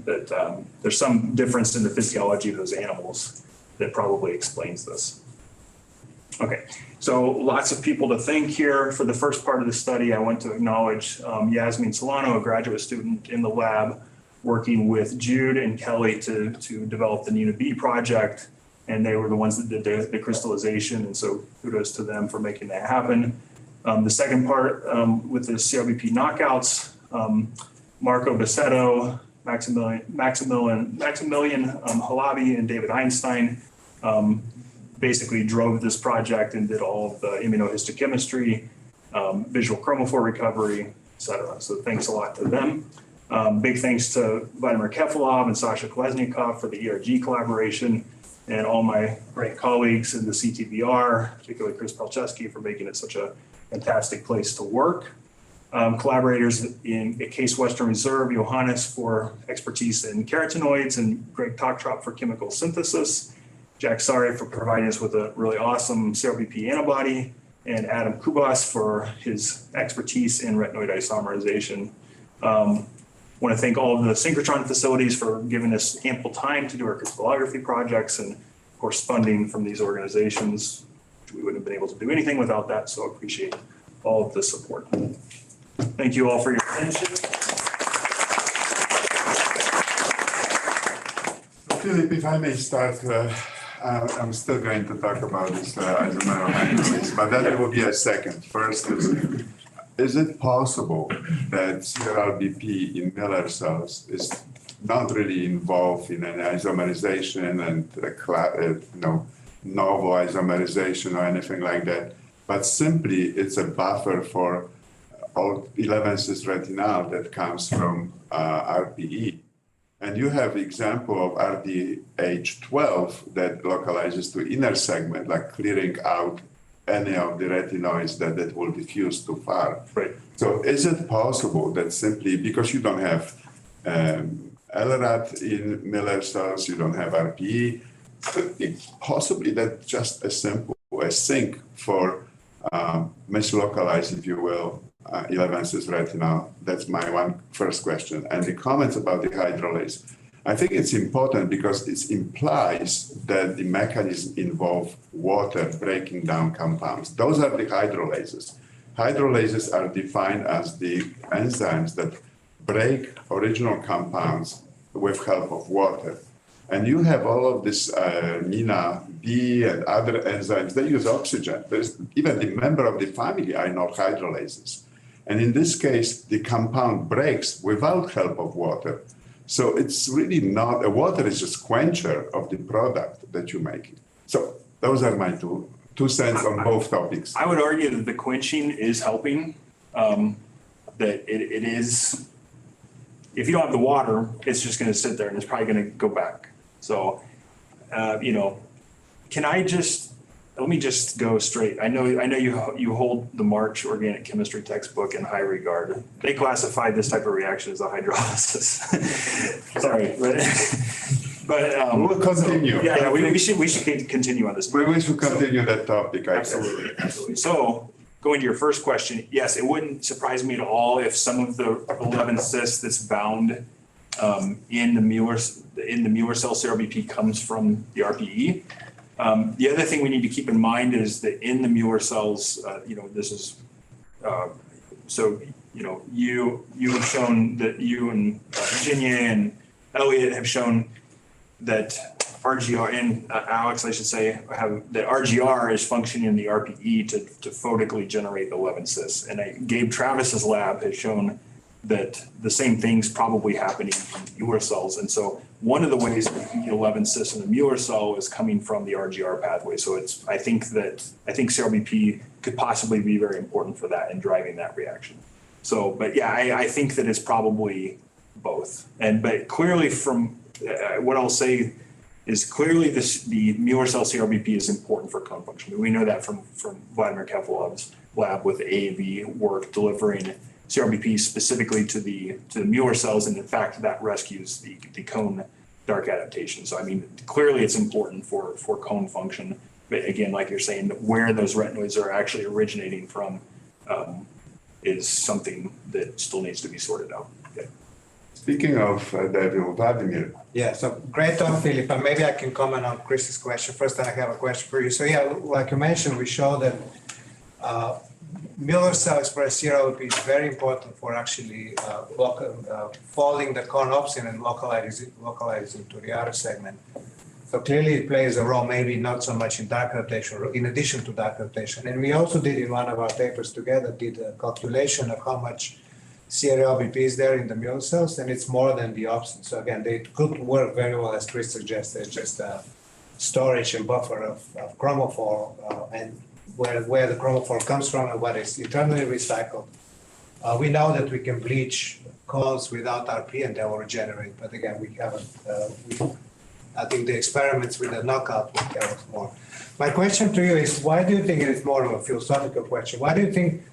that there's some difference in the physiology of those animals that probably explains this. Okay, so lots of people to thank here. For the first part of the study, I want to acknowledge Yasmin Solano, a graduate student in the lab, working with Jude and Kelly to develop the NinaB project. And they were the ones that did the crystallization. And so kudos to them for making that happen. The second part with the CRBP knockouts, Marco Bassetto, Maximilian Halabi, and David Einstein basically drove this project and did all of the immunohistochemistry, visual chromophore recovery, et cetera. So thanks a lot to them. Big thanks to Vladimir Kefilov and Sasha Kolesnikov for the ERG collaboration, and all my great colleagues in the CTVR, particularly Chris Palczewski, for making it such a fantastic place to work. Collaborators at Case Western Reserve, Johannes for expertise in carotenoids, and Greg Tocktrop for chemical synthesis. Jack Sari for providing us with a really awesome CRBP antibody, and Adam Kubas for his expertise in retinoid isomerization. Want to thank all of the synchrotron facilities for giving us ample time to do our crystallography projects, and of course funding from these organizations. We wouldn't have been able to do anything without that, so I appreciate all of the support. Thank you all for your attention. Philip, if I may start, I'm still going to talk about this isomeral hydrolase, but that will be a second. First is it possible that CRLBP in Müller cells is not really involved in an isomerization and novel isomerization or anything like that, but simply it's a buffer for all 11-cis retinal that comes from RPE. And you have example of RDH12 that localizes to inner segment, like clearing out any of the retinoids that will diffuse too far. Right. So is it possible that simply because you don't have LRAT in Müller cells, you don't have RPE, could be possibly that just as simple as sync for mislocalized, if you will, 11-cis retinal? That's my first question. And the comments about the hydrolase. I think it's important because it implies that the mechanism involves water breaking down compounds. Those are the hydrolases. Hydrolases are defined as the enzymes that break original compounds with help of water. And you have all of this NinaB and other enzymes, they use oxygen. There's even the member of the family are not hydrolases. And in this case, the compound breaks without help of water. So it's really not, water is just quencher of the product that you're making. So those are my two cents on both topics. I would argue that the quenching is helping, that it is, if you don't have the water, it's just going to sit there and it's probably going to go back. So, let me just go straight. I know you hold the March organic chemistry textbook in high regard. They classified this type of reaction as a hydrolysis. Sorry, but we'll continue. So, yeah, we should continue on this. We should continue that topic. Absolutely. So, going to your first question, yes, it wouldn't surprise me at all if some of the 11-cis that's bound in the Müller cell CRBP comes from the RPE. The other thing we need to keep in mind is that in the Müller cells, this is, you have shown that you and Virginia and Elliot have shown that RGR, and Alex, I should say, that RGR is functioning in the RPE to photically generate the 11-cis. And Gabe Travis's lab has shown that the same thing's probably happening in Müller cells. And so one of the ways that E11-cis in the Müller cell is coming from the RGR pathway. So I think CRBP could possibly be very important for that and driving that reaction. So, but yeah, I think that it's probably both. But clearly from what I'll say is clearly the Müller cell CRBP is important for cone function. We know that from Vladimir Keflov's lab with AAV work delivering CRBP specifically to the Müller cells, and in fact that rescues the cone dark adaptation. So I mean, clearly it's important for cone function. But again, like you're saying, where those retinoids are actually originating from is something that still needs to be sorted out. Okay. Speaking of Vladimir. Yeah, so great talk, Philip. And maybe I can comment on Chris's question first, and I have a question for you. So yeah, like you mentioned, we show that Müller cell expressed CRLP is very important for actually folding the M-opsin and localizing to the outer segment. So clearly it plays a role, maybe not so much in dark adaptation, in addition to dark adaptation. And we also did in one of our papers together, did a calculation of how much CRLBP is there in the Müller cells, and it's more than the opsin. So again, they could work very well, as Chris suggested, just a storage and buffer of chromophore and where the chromophore comes from and what is internally recycled. We know that we can bleach cones without RP and they will regenerate, but again, we haven't. I think the experiments with the knockout will tell us more. My question to you is, why do you think, it is more of a philosophical question, why do you think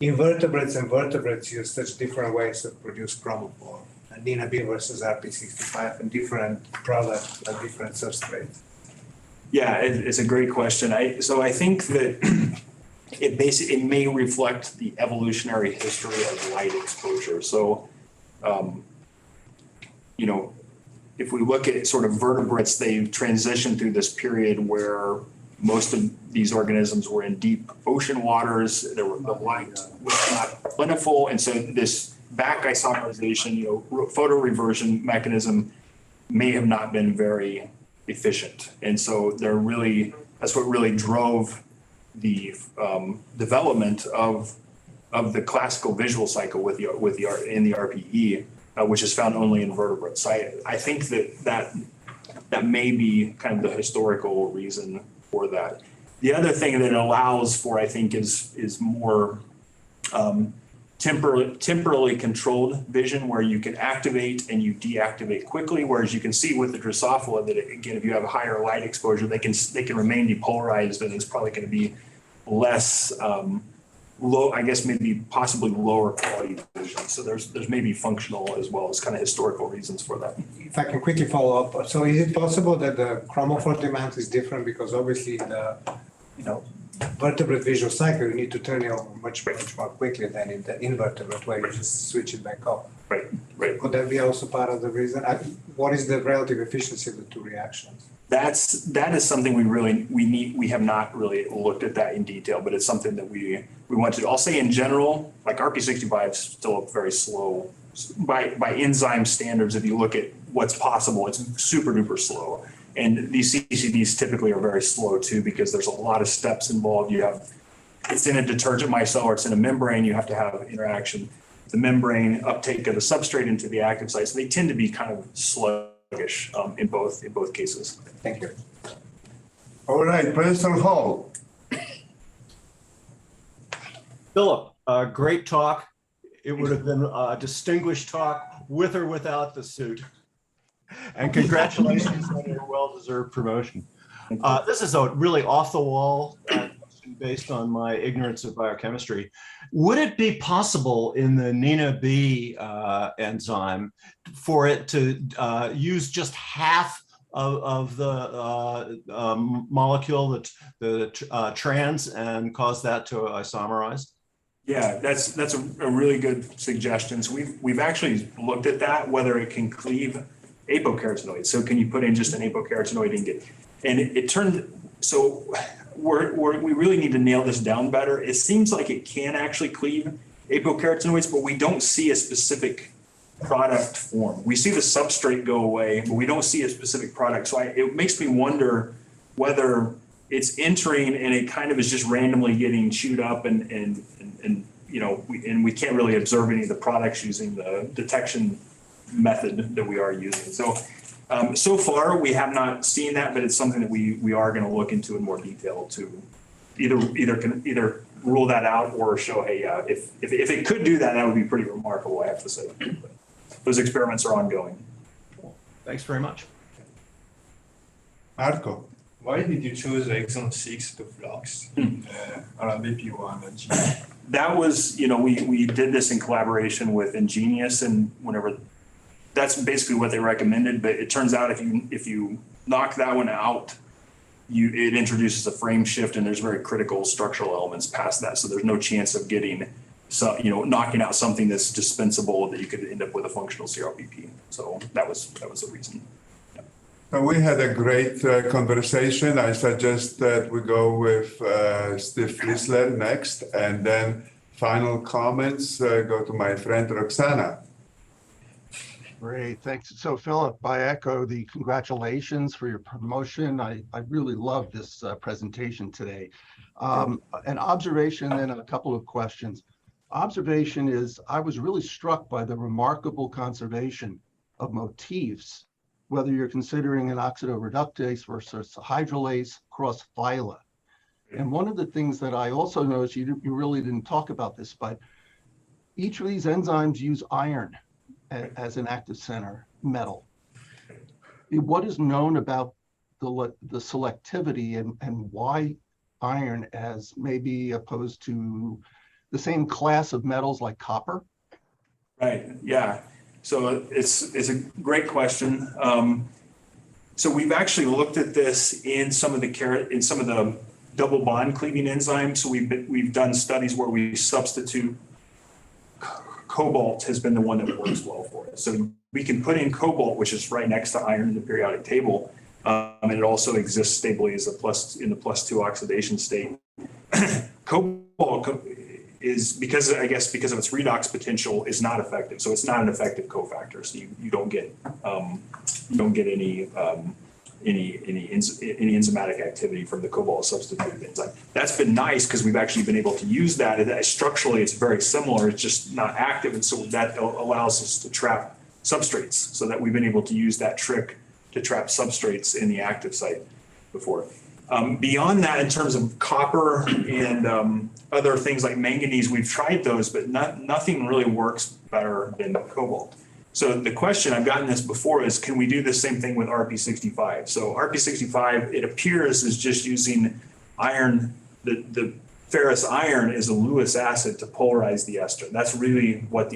invertebrates and vertebrates use such different ways to produce chromophore, and NinaB versus RP65 and different products and different substrates? Yeah, it's a great question. So I think that it may reflect the evolutionary history of light exposure. So, you know, if we look at sort of vertebrates, they've transitioned through this period where most of these organisms were in deep ocean waters. The light was not plentiful. And so this back isomerization, you know, photoreversion mechanism may have not been very efficient. And so that's what really drove the development of the classical visual cycle in the RPE, which is found only in vertebrates. So I think that may be kind of the historical reason for that. The other thing that it allows for, I think, is more temporally controlled vision, where you can activate and you deactivate quickly. Whereas you can see with the Drosophila that, again, if you have a higher light exposure, they can remain depolarized, and it's probably going to be less low, I guess, maybe possibly lower quality vision. So there's maybe functional as well as kind of historical reasons for that. If I can quickly follow up, so is it possible that the chromophore demand is different because obviously the, you know, vertebrate visual cycle, you need to turn it over much more quickly than in the invertebrate where you just switch it back off. Right. Could that be also part of the reason? What is the relative efficiency of the two reactions? That is something we have not really looked at that in detail, but it's something that we want to do. I'll say in general, like RP65 is still very slow by enzyme standards. If you look at what's possible, it's super duper slow. And these CCDs typically are very slow too, because there's a lot of steps involved. It's in a detergent micelle, or it's in a membrane. You have to have interaction, the membrane, uptake of the substrate into the active sites. They tend to be kind of sluggish in both cases. Thank you. All right, Professor Hall. Philip, great talk. It would have been a distinguished talk with or without the suit. And congratulations on your well-deserved promotion. This is a really off-the-wall question based on my ignorance of biochemistry. Would it be possible in the NinaB enzyme for it to use just half of the molecule, the trans, and cause that to isomerize? Yeah, that's a really good suggestion. So we've actually looked at that, whether it can cleave apocarotenoid. So can you put in just an apocarotenoid and it turned, so we really need to nail this down better. It seems like it can actually cleave apocarotenoids, but we don't see a specific product form. We see the substrate go away, but we don't see a specific product. So it makes me wonder whether it's entering and it kind of is just randomly getting chewed up and you know, we can't really observe any of the products using the detection method that we are using. So so far we have not seen that, but it's something that we are going to look into in more detail to either rule that out or show, hey, if it could do that, that would be pretty remarkable, I have to say. But those experiments are ongoing. Thanks very much. Marco. Why did you choose exon 6 to flux RBP1 and G? That was, you know, we did this in collaboration with Ingenious, and whenever that's basically what they recommended. But it turns out if you knock that one out, it introduces a frame shift, and there's very critical structural elements past that. So there's no chance of getting, knocking out something that's dispensable that you could end up with a functional CRPP. So that was the reason. Yeah. So we had a great conversation. I suggest that we go with Steve Flisler next, and then final comments go to my friend Roxana. Great, thanks. So Philip, I echo the congratulations for your promotion. I really love this presentation today. An observation and a couple of questions. Observation is, I was really struck by the remarkable conservation of motifs, whether you're considering an oxidoreductase versus a hydrolase across phyla. And one of the things that I also noticed, you really didn't talk about this, but each of these enzymes use iron as an active center metal. What is known about the selectivity and why iron as maybe opposed to the same class of metals like copper? Right, yeah. So it's a great question. So we've actually looked at this in some of the double bond cleaving enzyme. So we've done studies where we substitute cobalt has been the one that works well for us. So we can put in cobalt, which is right next to iron in the periodic table, and it also exists stably as a in the +2 oxidation state. Cobalt is because of its redox potential is not effective. So it's not an effective cofactor. So you don't get any enzymatic activity from the cobalt substituted enzyme. That's been nice because we've actually been able to use that. Structurally, it's very similar. It's just not active. And so that allows us to trap substrates, so that we've been able to use that trick to trap substrates in the active site before. Beyond that, in terms of copper and other things like manganese, we've tried those, but nothing really works better than cobalt. So the question, I've gotten this before, is can we do the same thing with RP65? So RP65, it appears, is just using iron, the ferrous iron is a Lewis acid to polarize the ester. That's really what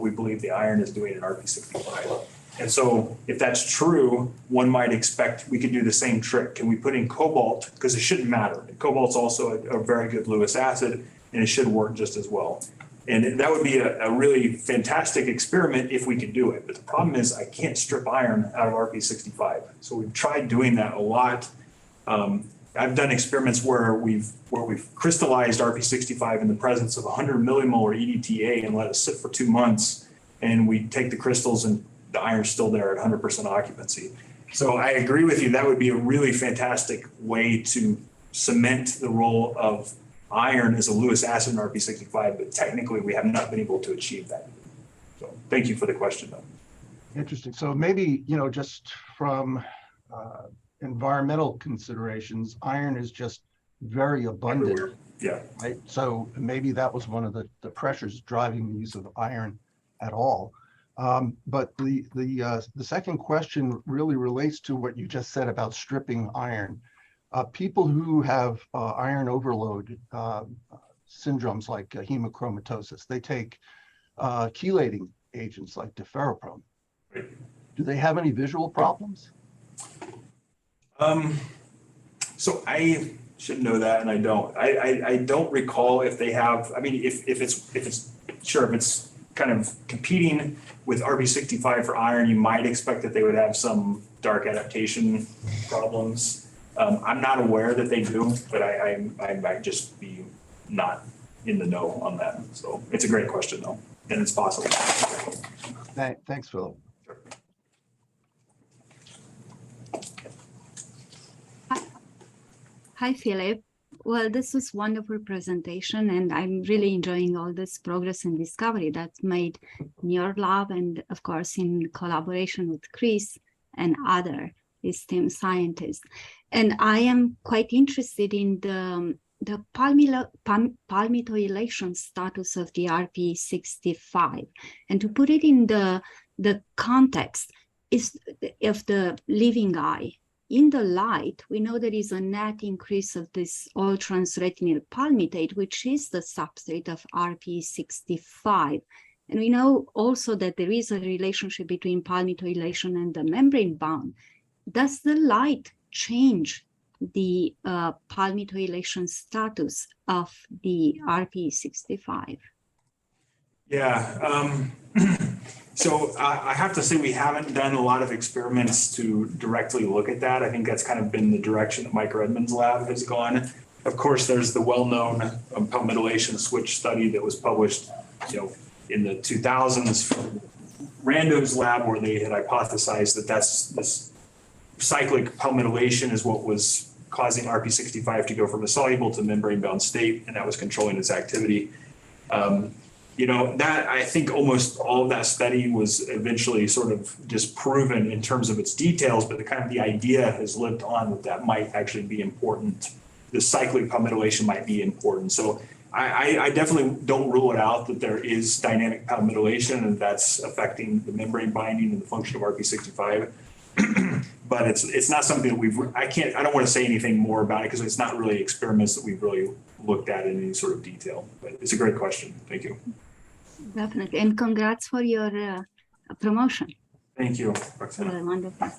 we believe the iron is doing in RP65. And so if that's true, one might expect we could do the same trick. Can we put in cobalt? Because it shouldn't matter. Cobalt's also a very good Lewis acid, and it should work just as well. And that would be a really fantastic experiment if we could do it. But the problem is I can't strip iron out of RP65. So we've tried doing that a lot. I've done experiments where we've crystallized RP65 in the presence of 100 millimolar EDTA and let it sit for 2 months. And we take the crystals and the iron's still there at 100% occupancy. So I agree with you. That would be a really fantastic way to cement the role of iron as a Lewis acid in RP65, but technically we have not been able to achieve that. So thank you for the question, though. Interesting. So maybe, just from environmental considerations, iron is just very abundant. Everywhere. Yeah. Right. So maybe that was one of the pressures driving the use of iron at all. But the second question really relates to what you just said about stripping iron. People who have iron overload syndromes like hemochromatosis, they take chelating agents like diffraction. Do they have any visual problems? So I should know that, and I don't. I don't recall if they have. I mean, if it's kind of competing with RP65 for iron, you might expect that they would have some dark adaptation problems. I'm not aware that they do, but I might just be not in the know on that. So it's a great question, though, and it's possible. Thanks, Philip. Sure. Hi, Philip. Well, this was wonderful presentation, and I'm really enjoying all this progress and discovery that's made in your lab, and of course in collaboration with Chris and other esteemed scientists. And I am quite interested in the palmitoylation status of the RPE65, and to put it in the context is of the living eye. In the light, we know there is a net increase of this all-trans retinyl palmitate, which is the substrate of RPE65. And we know also that there is a relationship between palmitoylation and the membrane bound. Does the light change the palmitoylation status of the RPE65? Yeah. So I have to say we haven't done a lot of experiments to directly look at that. I think that's kind of been the direction that Mike Redmond's lab has gone. Of course, there's the well-known palmitylation switch study that was published, in the 2000s from Rando's lab, where they had hypothesized that this cyclic palmitylation is what was causing RP65 to go from a soluble to membrane-bound state, and that was controlling its activity. That I think almost all of that study was eventually sort of disproven in terms of its details, but the idea has lived on that might actually be important. The cyclic palmitylation might be important. So I definitely don't rule it out that there is dynamic palmitylation and that's affecting the membrane binding and the function of RP65. But it's not something that I don't want to say anything more about it because it's not really experiments that we've really looked at in any sort of detail. But it's a great question. Thank you. Definitely. And congrats for your promotion. Thank you, Roxana. Wonderful.